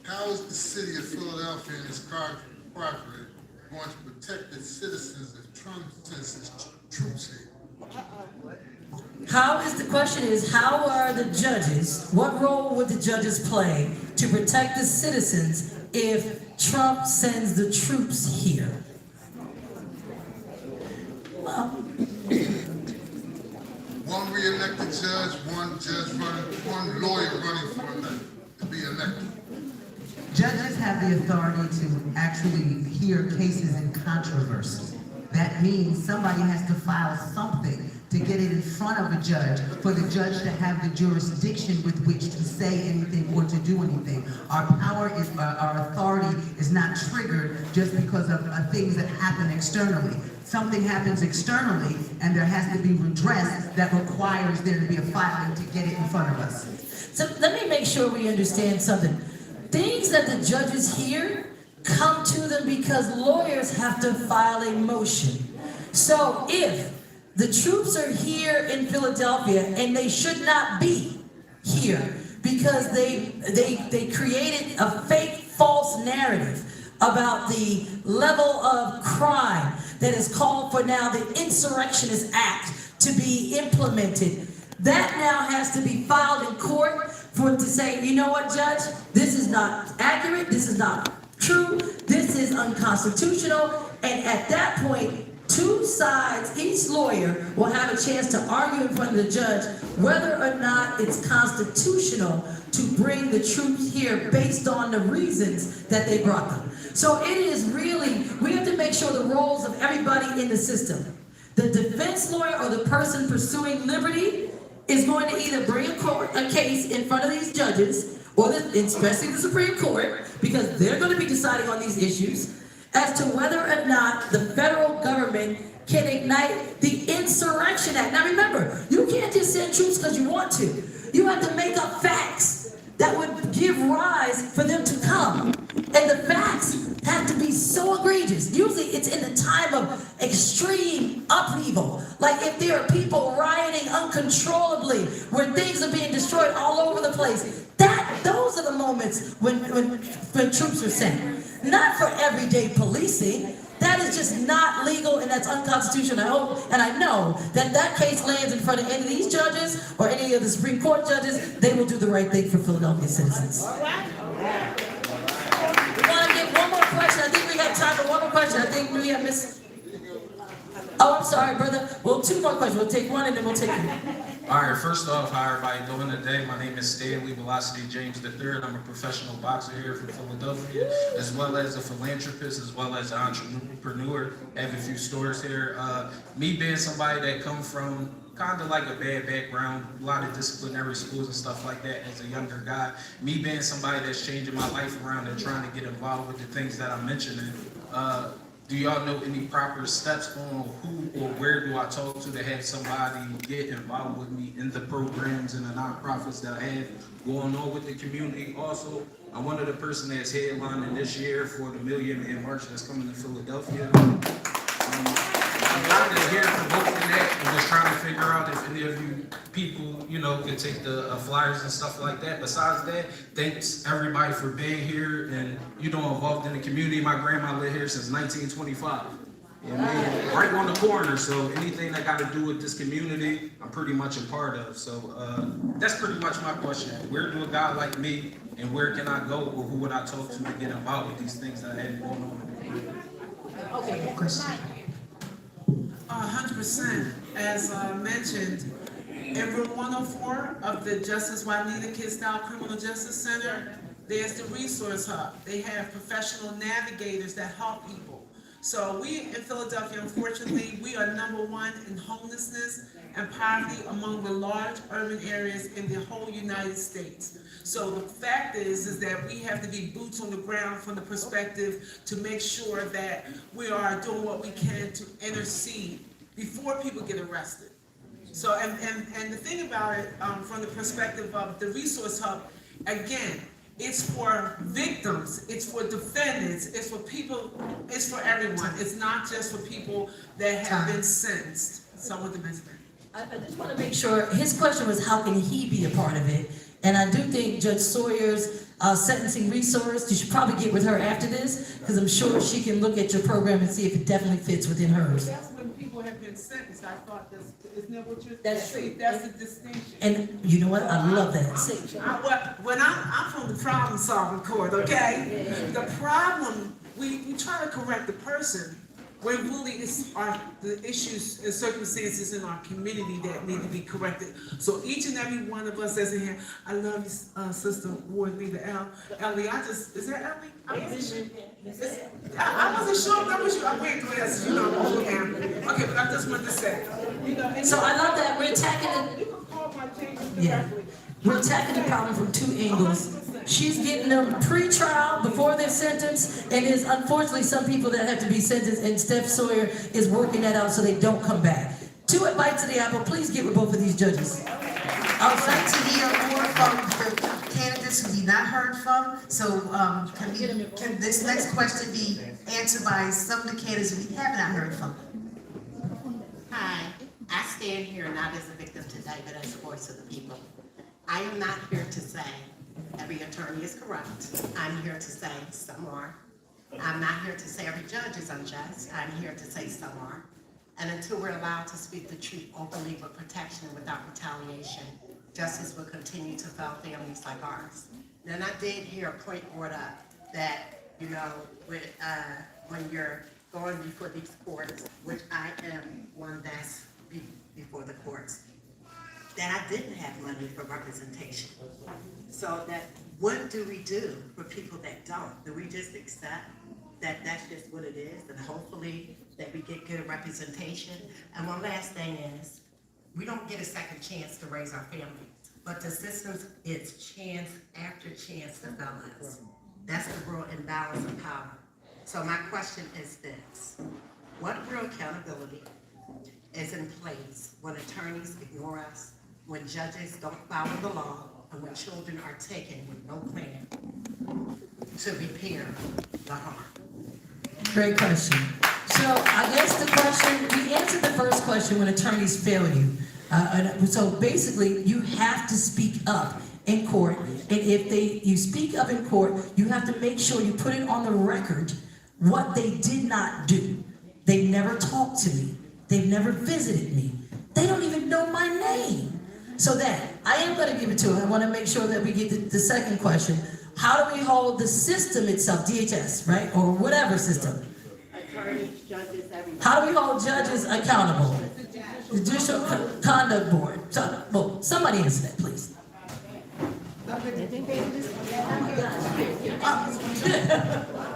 How is the city of Philadelphia and its property going to protect its citizens if Trump sends his troops here? The question is, how are the judges, what role would the judges play to protect the citizens if Trump sends the troops here? One re-elected judge, one lawyer running to be elected. Judges have the authority to actually hear cases in controversy. That means somebody has to file something to get it in front of a judge, for the judge to have the jurisdiction with which to say anything or to do anything. Our authority is not triggered just because of things that happen externally. Something happens externally and there has to be redress that requires there to be a filing to get it in front of us. So let me make sure we understand something. Things that the judges hear come to them because lawyers have to file a motion. So if the troops are here in Philadelphia and they should not be here because they created a fake false narrative about the level of crime that is called for now the Insurrectionist Act to be implemented. That now has to be filed in court for it to say, you know what, Judge, this is not accurate, this is not true, this is unconstitutional, and at that point, two sides, each lawyer will have a chance to argue in front of the judge whether or not it's constitutional to bring the troops here based on the reasons that they brought them. So it is really, we have to make sure the roles of everybody in the system. The defense lawyer or the person pursuing liberty is going to either bring a case in front of these judges, or especially the Supreme Court, because they're going to be deciding on these issues, as to whether or not the federal government can ignite the Insurrection Act. Now remember, you can't just send troops because you want to. You have to make up facts that would give rise for them to come. And the facts have to be so egregious. Usually it's in the time of extreme upheaval. Like if there are people rioting uncontrollably, where things are being destroyed all over the place. Those are the moments when troops are sent. Not for everyday policing. That is just not legal and that's unconstitutional. I hope and I know that that case lands in front of any of these judges or any of the Supreme Court judges. They will do the right thing for Philadelphia citizens. We want to get one more question. I think we have time for one more question. I think we have Miss. Oh, I'm sorry, brother. Well, two more questions. We'll take one and then we'll take you. All right, first off, how everybody doing today? My name is Stanley Velocity James III. I'm a professional boxer here from Philadelphia, as well as a philanthropist, as well as an entrepreneur. I have a few stores here. Me being somebody that come from kind of like a bad background, a lot of disciplinary schools and stuff like that as a younger guy. Me being somebody that's changing my life around and trying to get involved with the things that I'm mentioning. Do y'all know any proper steps on who or where do I talk to have somebody get involved with me in the programs and the nonprofits that I have going on with the community? Also, I'm one of the person that's headlining this year for the Million Man March that's coming to Philadelphia. I'm kind of here promoting that and just trying to figure out if any of you people, you know, can take the flyers and stuff like that. Besides that, thanks everybody for being here and, you know, involved in the community. My grandma lived here since 1925. You know, right on the corner. So anything that got to do with this community, I'm pretty much a part of. So that's pretty much my question. Where do a guy like me and where can I go or who would I talk to get involved with these things that I have going on in the community? Okay, question. 100%. As mentioned, in room 104 of the Justice Juanita Kid-Style Criminal Justice Center, there's the Resource Hub. They have professional navigators that help people. So we in Philadelphia, unfortunately, we are #1 in homelessness and poverty among the large urban areas in the whole United States. So the fact is that we have to be boots on the ground from the perspective to make sure that we are doing what we can to intercede before people get arrested. So, and the thing about it, from the perspective of the Resource Hub, again, it's for victims, it's for defendants, it's for people, it's for everyone. It's not just for people that have been sentenced. Someone to mention that. I just want to make sure, his question was how can he be a part of it? And I do think Judge Sawyer's sentencing resource, you should probably get with her after this, because I'm sure she can look at your program and see if it definitely fits within hers. That's when people have been sentenced. I thought isn't that what you're That's saying? true. That's the distinction. And you know what? I love that. When I'm from the problem solving court, okay? The problem, we try to correct the person when really it's the issues and circumstances in our community that need to be corrected. So each and every one of us that's in here, I love you, Sister Ward Leader Ellie. Is that Ellie? I wasn't sure if that was you. I'm wearing glasses, you know, I'm old now. Okay, but I just wanted to say. So I love that we're attacking we're attacking the problem from two angles. She's getting them pre-trial before they're sentenced, and there's unfortunately some people that have to be sentenced, and Steph Sawyer is working that out so they don't come back. 2 bites of the apple. Please get with both of these judges. I would like to hear more from the candidates who we not heard from. So can this next question be answered by some of the candidates we have not heard from? Hi, I stand here not as a victim today, but as a voice of the people. I am not here to say every attorney is corrupt. I'm here to say some are. I'm not here to say every judge is unjust. I'm here to say some are. And until we're allowed to speak the truth openly with protection and without retaliation, justice will continue to fail families like ours. Then I did hear a point brought up that, you know, when you're going before these courts, which I am one that's before the courts, that I didn't have money for representation. So that, what do we do for people that don't? Do we just accept that that's just what it is, and hopefully that we get good representation? And one last thing is, we don't get a second chance to raise our family, but the system is chance after chance to fail us. That's the real imbalance of power. So my question is this: what real accountability is in place when attorneys ignore us, when judges don't follow the law, and when children are taken with no plan to repair the harm? Great question. So I guess the question, we answered the first question when attorneys fail you. So basically, you have to speak up in court, and if you speak up in court, you have to make sure you put it on the record what they did not do. They never talked to me. They've never visited me. They don't even know my name. So then, I am going to give it to them. I want to make sure that we get the second question. How do we hold the system itself, DHS, right, or whatever system? Attorneys, judges, everyone. How do we hold judges accountable? Judicial Conduct Board. Well, somebody answer that, please.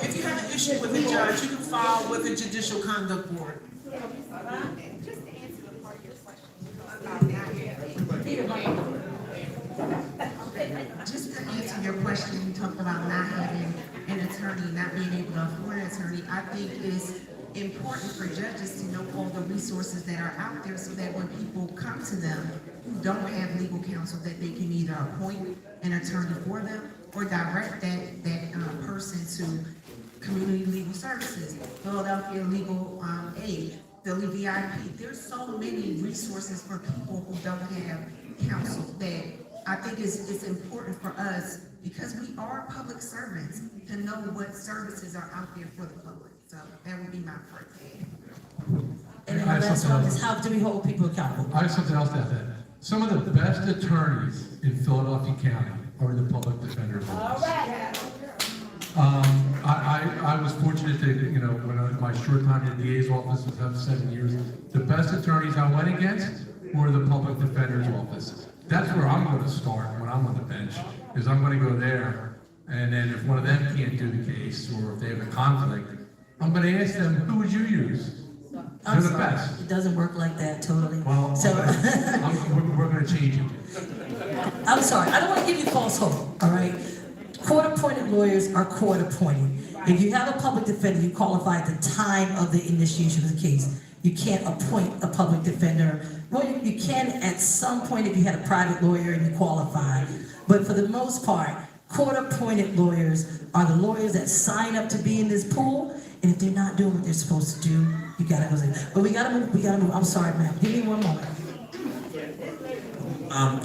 If you have an issue with a judge, you can file with the Judicial Conduct Board. Just to answer your question, you talked about not having an attorney, not being able to afford an attorney. I think it's important for judges to know all the resources that are out there, so that when people come to them who don't have legal counsel, that they can either appoint an attorney for them or direct that person to community legal services, Philadelphia Legal Aid, Philly VIP. There's so many resources for people who don't have counsel that I think it's important for us, because we are public servants, to know what services are out there for the public. So that would be my first thing. And then the last one is, how do we hold people accountable? I have something else to add to that. Some of the best attorneys in Philadelphia County are in the public defender's office. I was fortunate to, you know, when my short time in the DA's office was 7 years, the best attorneys I went against were the public defender's office. That's where I'm going to start when I'm on the bench, is I'm going to go there, and then if one of them can't do the case, or if they have a conflict, I'm going to ask them, who would you use? They're the best. It doesn't work like that totally. Well, so we're going to change it. I'm sorry, I don't want to give you false hope, all right? Court-appointed lawyers are court-appointed. If you have a public defender, you qualify at the time of the initiation of the case. You can't appoint a public defender. Well, you can at some point if you had a private lawyer and you qualify. But for the most part, court-appointed lawyers are the lawyers that sign up to be in this pool, and if they're not doing what they're supposed to do, you gotta go there. But we gotta move. I'm sorry, ma'am. Give me one moment.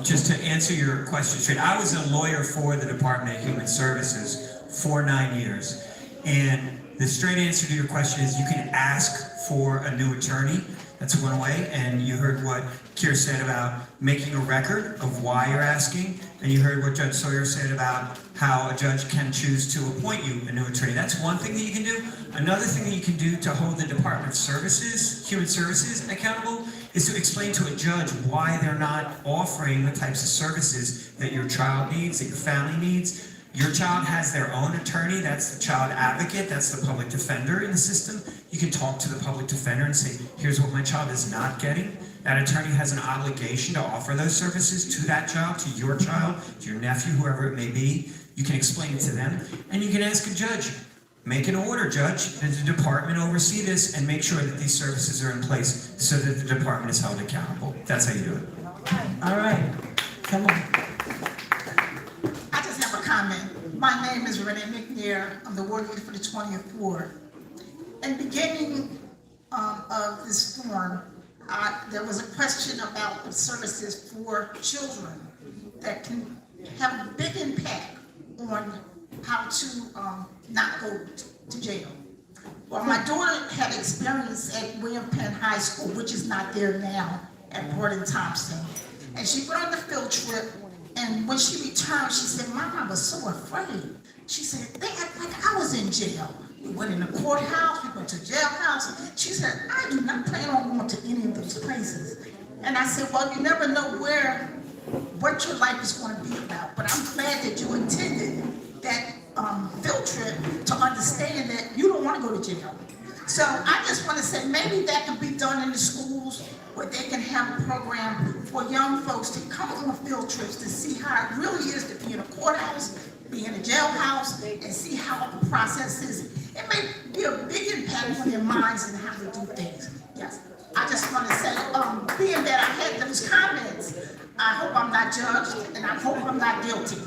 Just to answer your question straight, I was a lawyer for the Department of Human Services for 9 years. And the straight answer to your question is you can ask for a new attorney. That's one way. And you heard what Keir said about making a record of why you're asking. And you heard what Judge Sawyer said about how a judge can choose to appoint you a new attorney. That's one thing that you can do. Another thing that you can do to hold the Department of Services, Human Services, accountable is to explain to a judge why they're not offering the types of services that your child needs, that your family needs. Your child has their own attorney, that's the child advocate, that's the public defender in the system. You can talk to the public defender and say, here's what my child is not getting. That attorney has an obligation to offer those services to that child, to your child, to your nephew, whoever it may be. You can explain it to them, and you can ask a judge, make an order, judge, that the department oversee this and make sure that these services are in place so that the department is held accountable. That's how you do it. All right, come on. I just have a comment. My name is Renee McNair. I'm the ward leader for the 20th Ward. In the beginning of this forum, there was a question about the services for children that can have a big impact on how to not go to jail. Well, my daughter had experience at William Penn High School, which is not there now, at Gordon Thompson. And she went on the field trip, and when she returned, she said, Mom, I was so afraid. She said, they act like I was in jail. We went in the courthouse, we went to jailhouse. She said, I do not plan on going to any of those places. And I said, well, you never know what your life is going to be about. But I'm glad that you attended that field trip to understand that you don't want to go to jail. So I just want to say maybe that can be done in the schools where they can have a program for young folks to come on field trips to see how it really is to be in a courthouse, be in a jailhouse, and see how the process is. It may be a big impact on their minds and how they do things. Yes. I just want to say, being that I had those comments, I hope I'm not judged, and I hope I'm not guilty.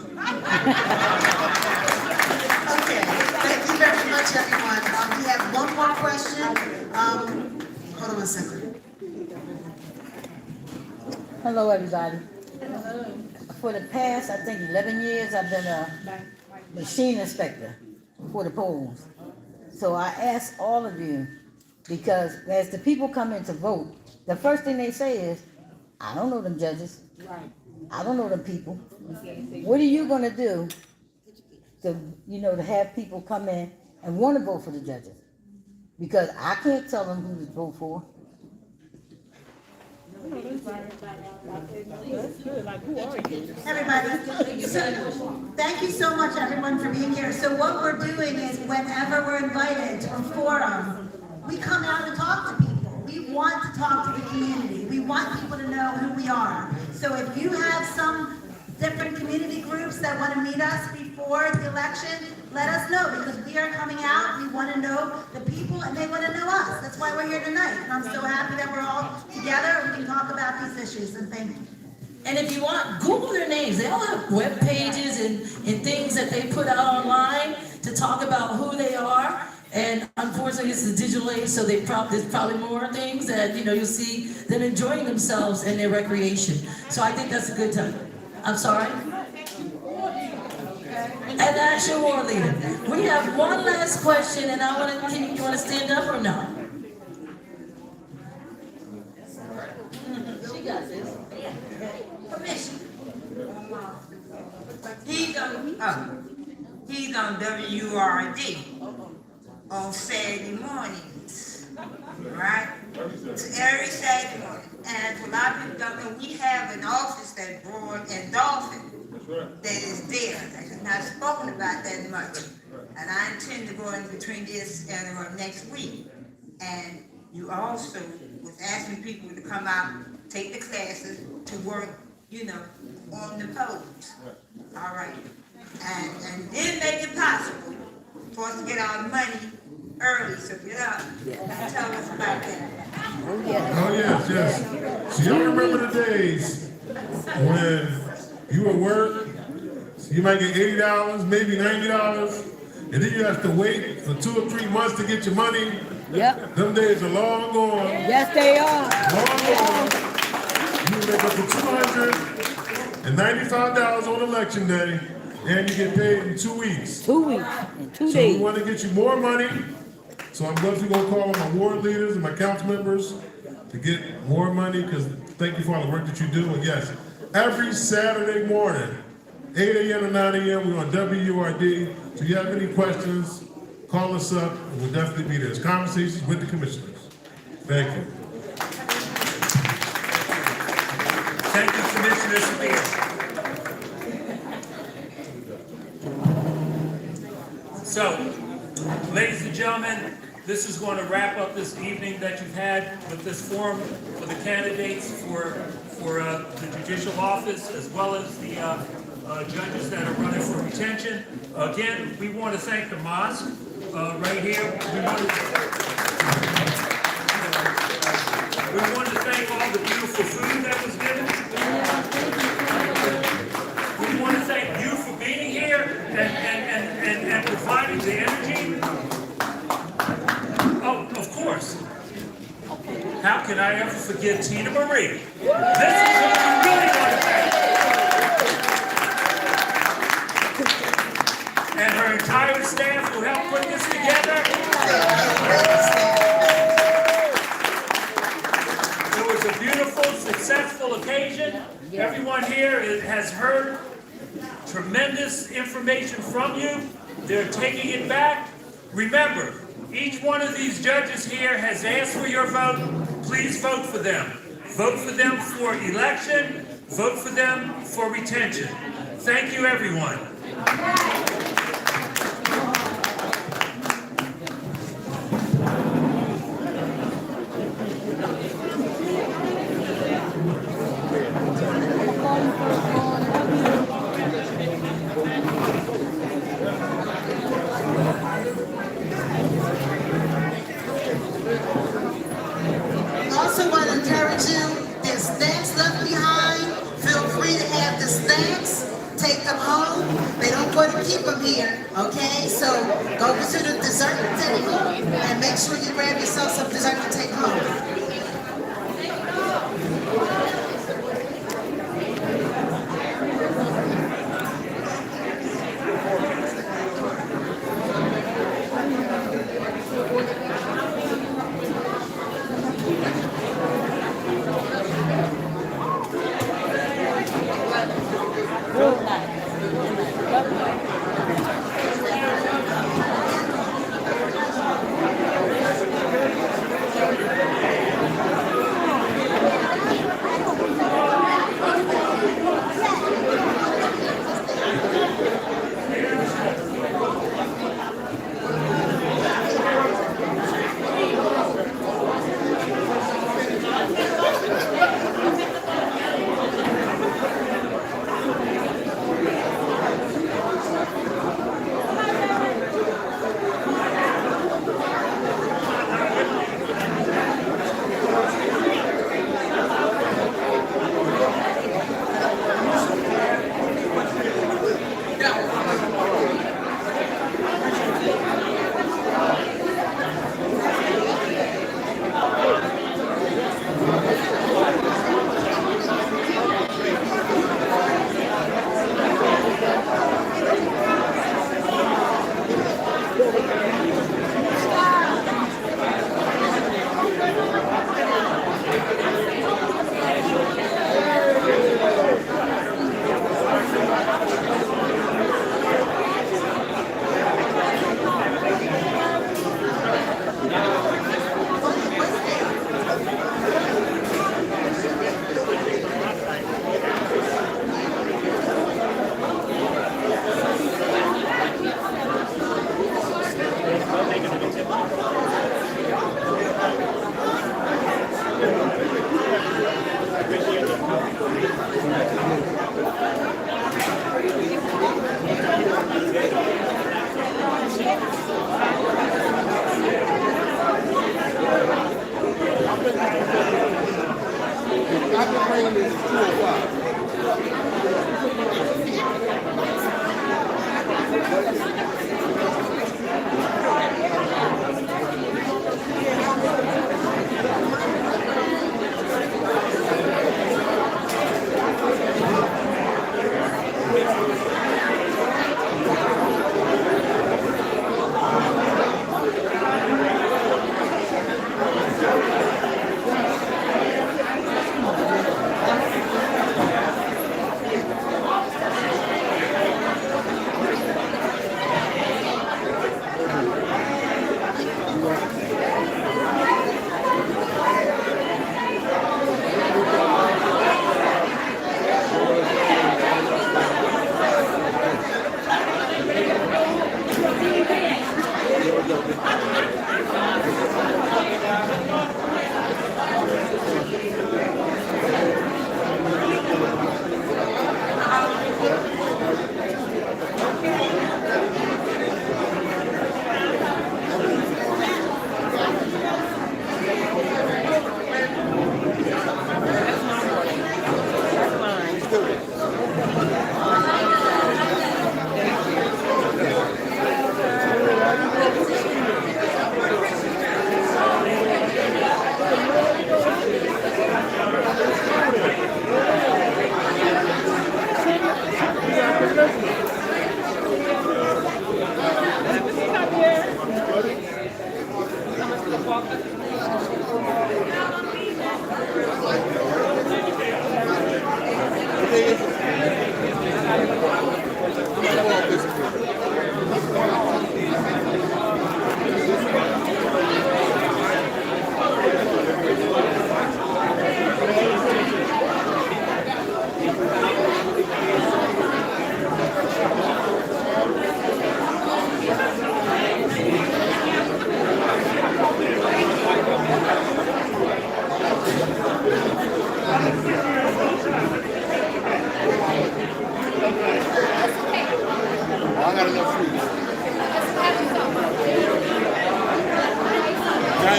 Okay, thank you very much, everyone. We have one more question. Hold on one second. Hello, everybody. For the past, I think 11 years, I've been a machine inspector for the polls. So I ask all of you, because as the people come in to vote, the first thing they say is, I don't know them judges. I don't know them people. What are you going to do to have people come in and want to vote for the judges? Because I can't tell them who to vote for. Everybody, thank you so much, everyone, for being here. So what we're doing is whenever we're invited to a forum, we come out and talk to people. We want to talk to the community. We want people to know who we are. So if you have some different community groups that want to meet us before the election, let us know, because we are coming out. We want to know the people and they want to know us. That's why we're here tonight. And I'm so happy that we're all together and we can talk about these issues. And thank you. And if you want, Google their names. They all have web pages and things that they put out online to talk about who they are. And unfortunately, it's the digital age, so there's probably more things that you'll see them enjoying themselves and their recreation. So I think that's a good time. I'm sorry. And that's your war leader. We have one last question, and you want to stand up or no? She got this. Permission. He's on WRD on Saturday mornings, right? Every Saturday morning. And for a lot of people don't know, we have an office that's broad and dolphin that is there. That is not spoken about that much. And I intend to go in between this and next week. And you also was asking people to come out, take the classes to work, on the polls. All right. And then make it possible for us to get our money early. So get up and tell us about that. Oh, yes. So y'all remember the days when you at work, you might get $80, maybe $90, and then you have to wait for 2 or 3 months to get your money? Yep. Them days are long gone. Yes, they are. Long gone. You make up to $295 on election day, and you get paid in 2 weeks. 2 weeks, in 2 So days. we want to get you more money. So I'm definitely going to call on my ward leaders and my council members to get more money, because thank you for all the work that you do. And yes, every Saturday morning, 8 a.m. to 9 a.m., we're on WURD. So if you have any questions, call us up, and we'll definitely be there. It's conversations with the commissioners. Thank you. Thank you, Commissioner Spears. So, ladies and gentlemen, this is going to wrap up this evening that you've had with this forum for the candidates for the judicial office, as well as the judges that are running for retention. Again, we want to thank the mosque right here. We want to thank all the beautiful food that was given. We want to thank you for being here and providing the energy. Oh, of course. How can I ever forget Tina Marie? This is what we really want to thank. And her entire staff who helped put this together. Everyone here has heard tremendous information from you. They're taking it back. Remember, each one of these judges here has asked for your vote. Please vote for them. Vote for them for election. Vote for them for retention. Thank you, everyone. Also want to encourage you, there's snacks left behind. Feel free to have the snacks. Take them home. They don't want to keep them here, okay? So go to the dessert table and make sure you grab yourself some dessert to take home.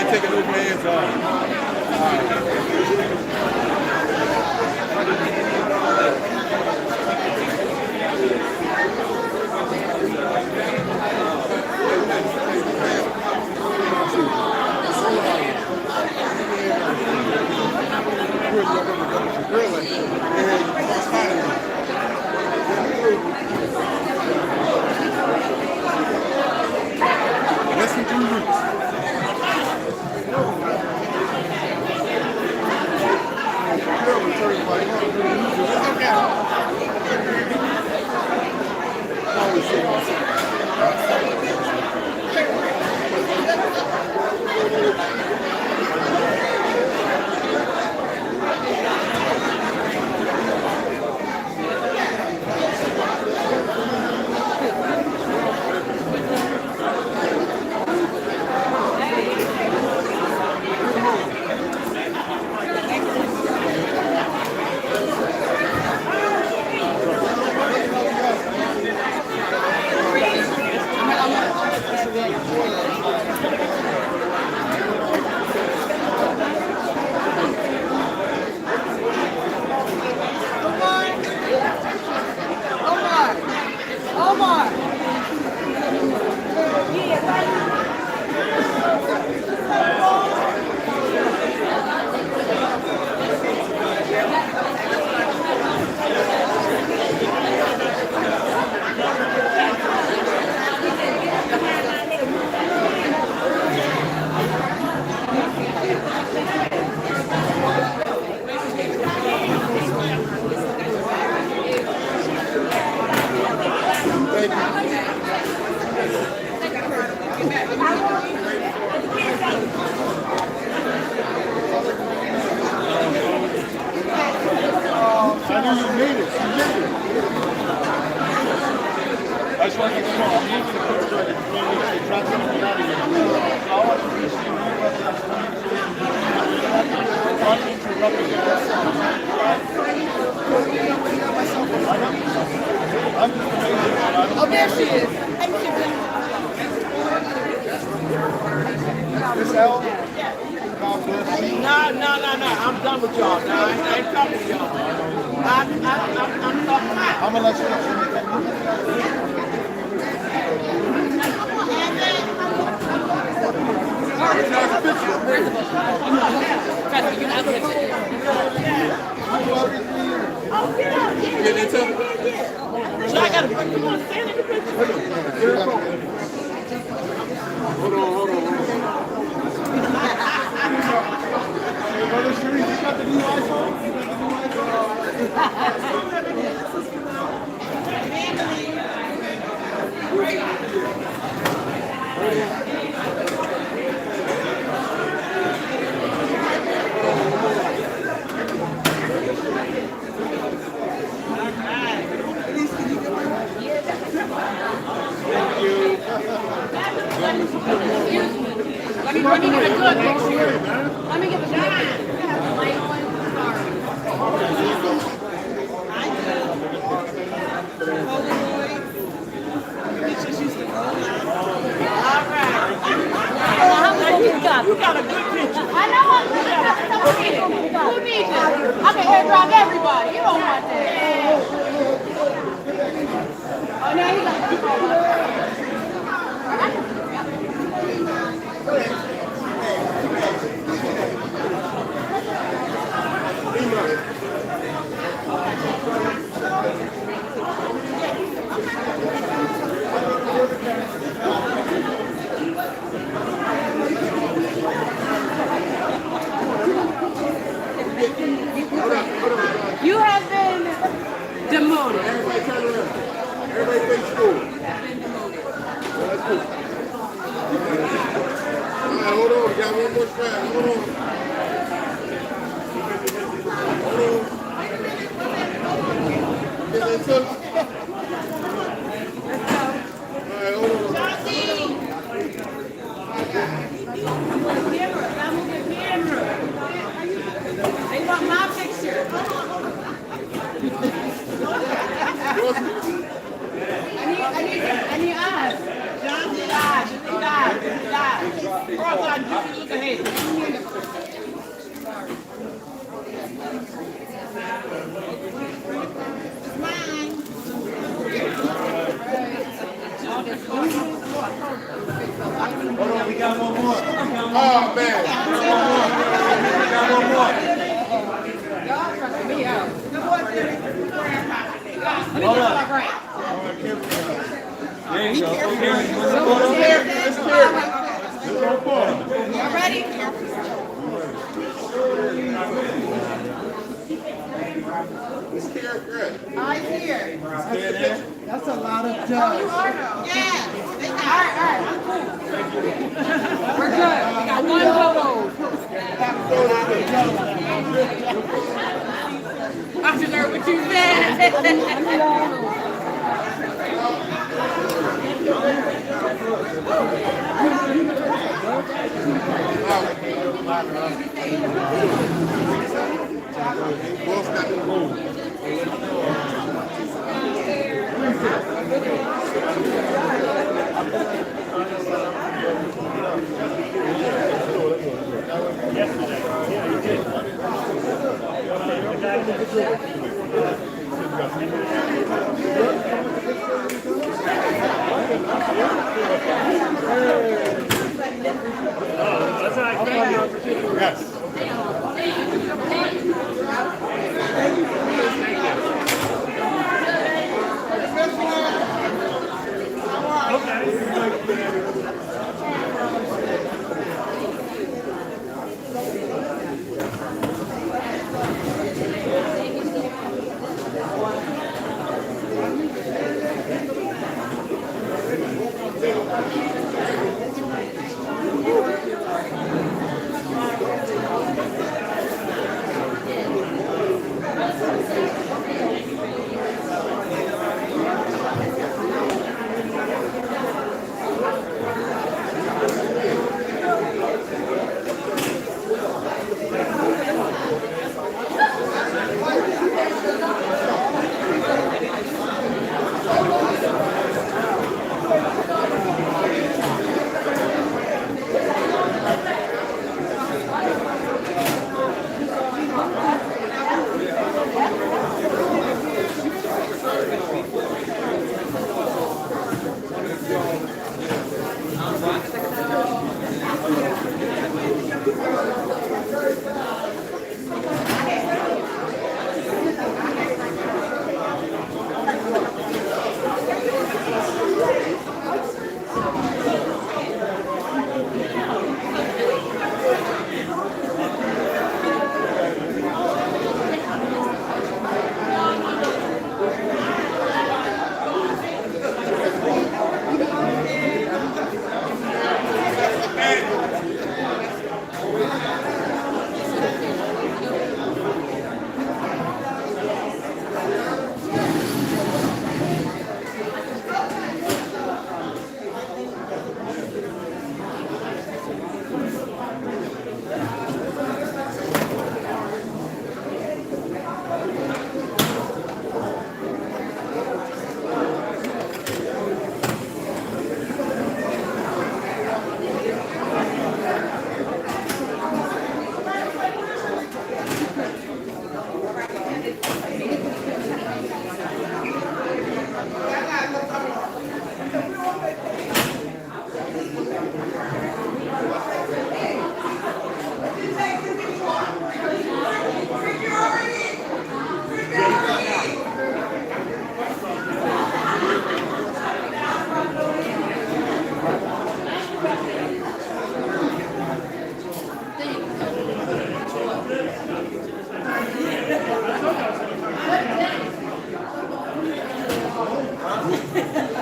ain't taking those hands off. Listen to you. Oh, there she is. Miss L? No. I'm done with y'all. No, I ain't talking to y'all. I'm talking about. I'm gonna let you I gotta bring you on stand in the picture. Hold on. Brother Sharif, you got the new iPhone? Let me get a good picture. Let me get a good picture. You got a good picture. I know I'm good. Who needs it? I can airdrop everybody. You don't want that. Oh, now you got You have been demoted. Everybody turn around. Everybody face forward. That's good. All right, hold on. We got one more strap. Hold on. Get that took. All right, hold on. They want my picture. I need eyes. Eyes. cross-eyed, Judy, look ahead. Hold on, we got one more. Oh, man. We got one more. Hold up. There you go. You ready? I hear. That's a lot of drugs. Yeah. All right. I'm cool. We're good. We got one photo. I just heard what you said.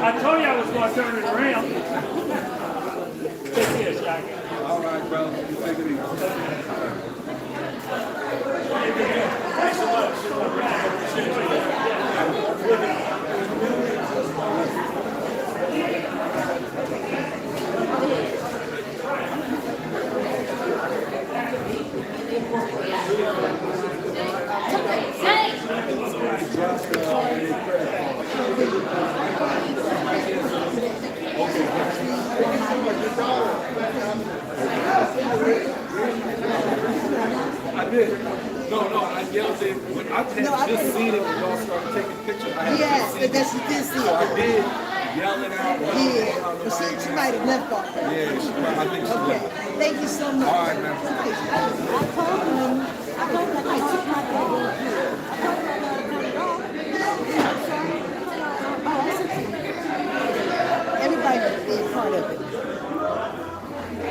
I told you I was going to turn it around. Take this, Jackie. All right, bro. Take it easy. Thanks so Okay. I did. No, I yelled it. I had just seen it when y'all started taking pictures. Yes, but that's you did see it. I did. Yelling out. Yeah, but she might have left off. Yeah, I think she Okay, left. thank you so much. All right, man. I told him I took my dog. Everybody has to be a part of it.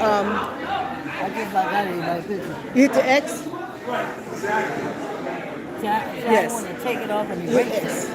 I just about got anybody's picture. You hit the X? See, I Yes. want to take it off and erase it. Yes.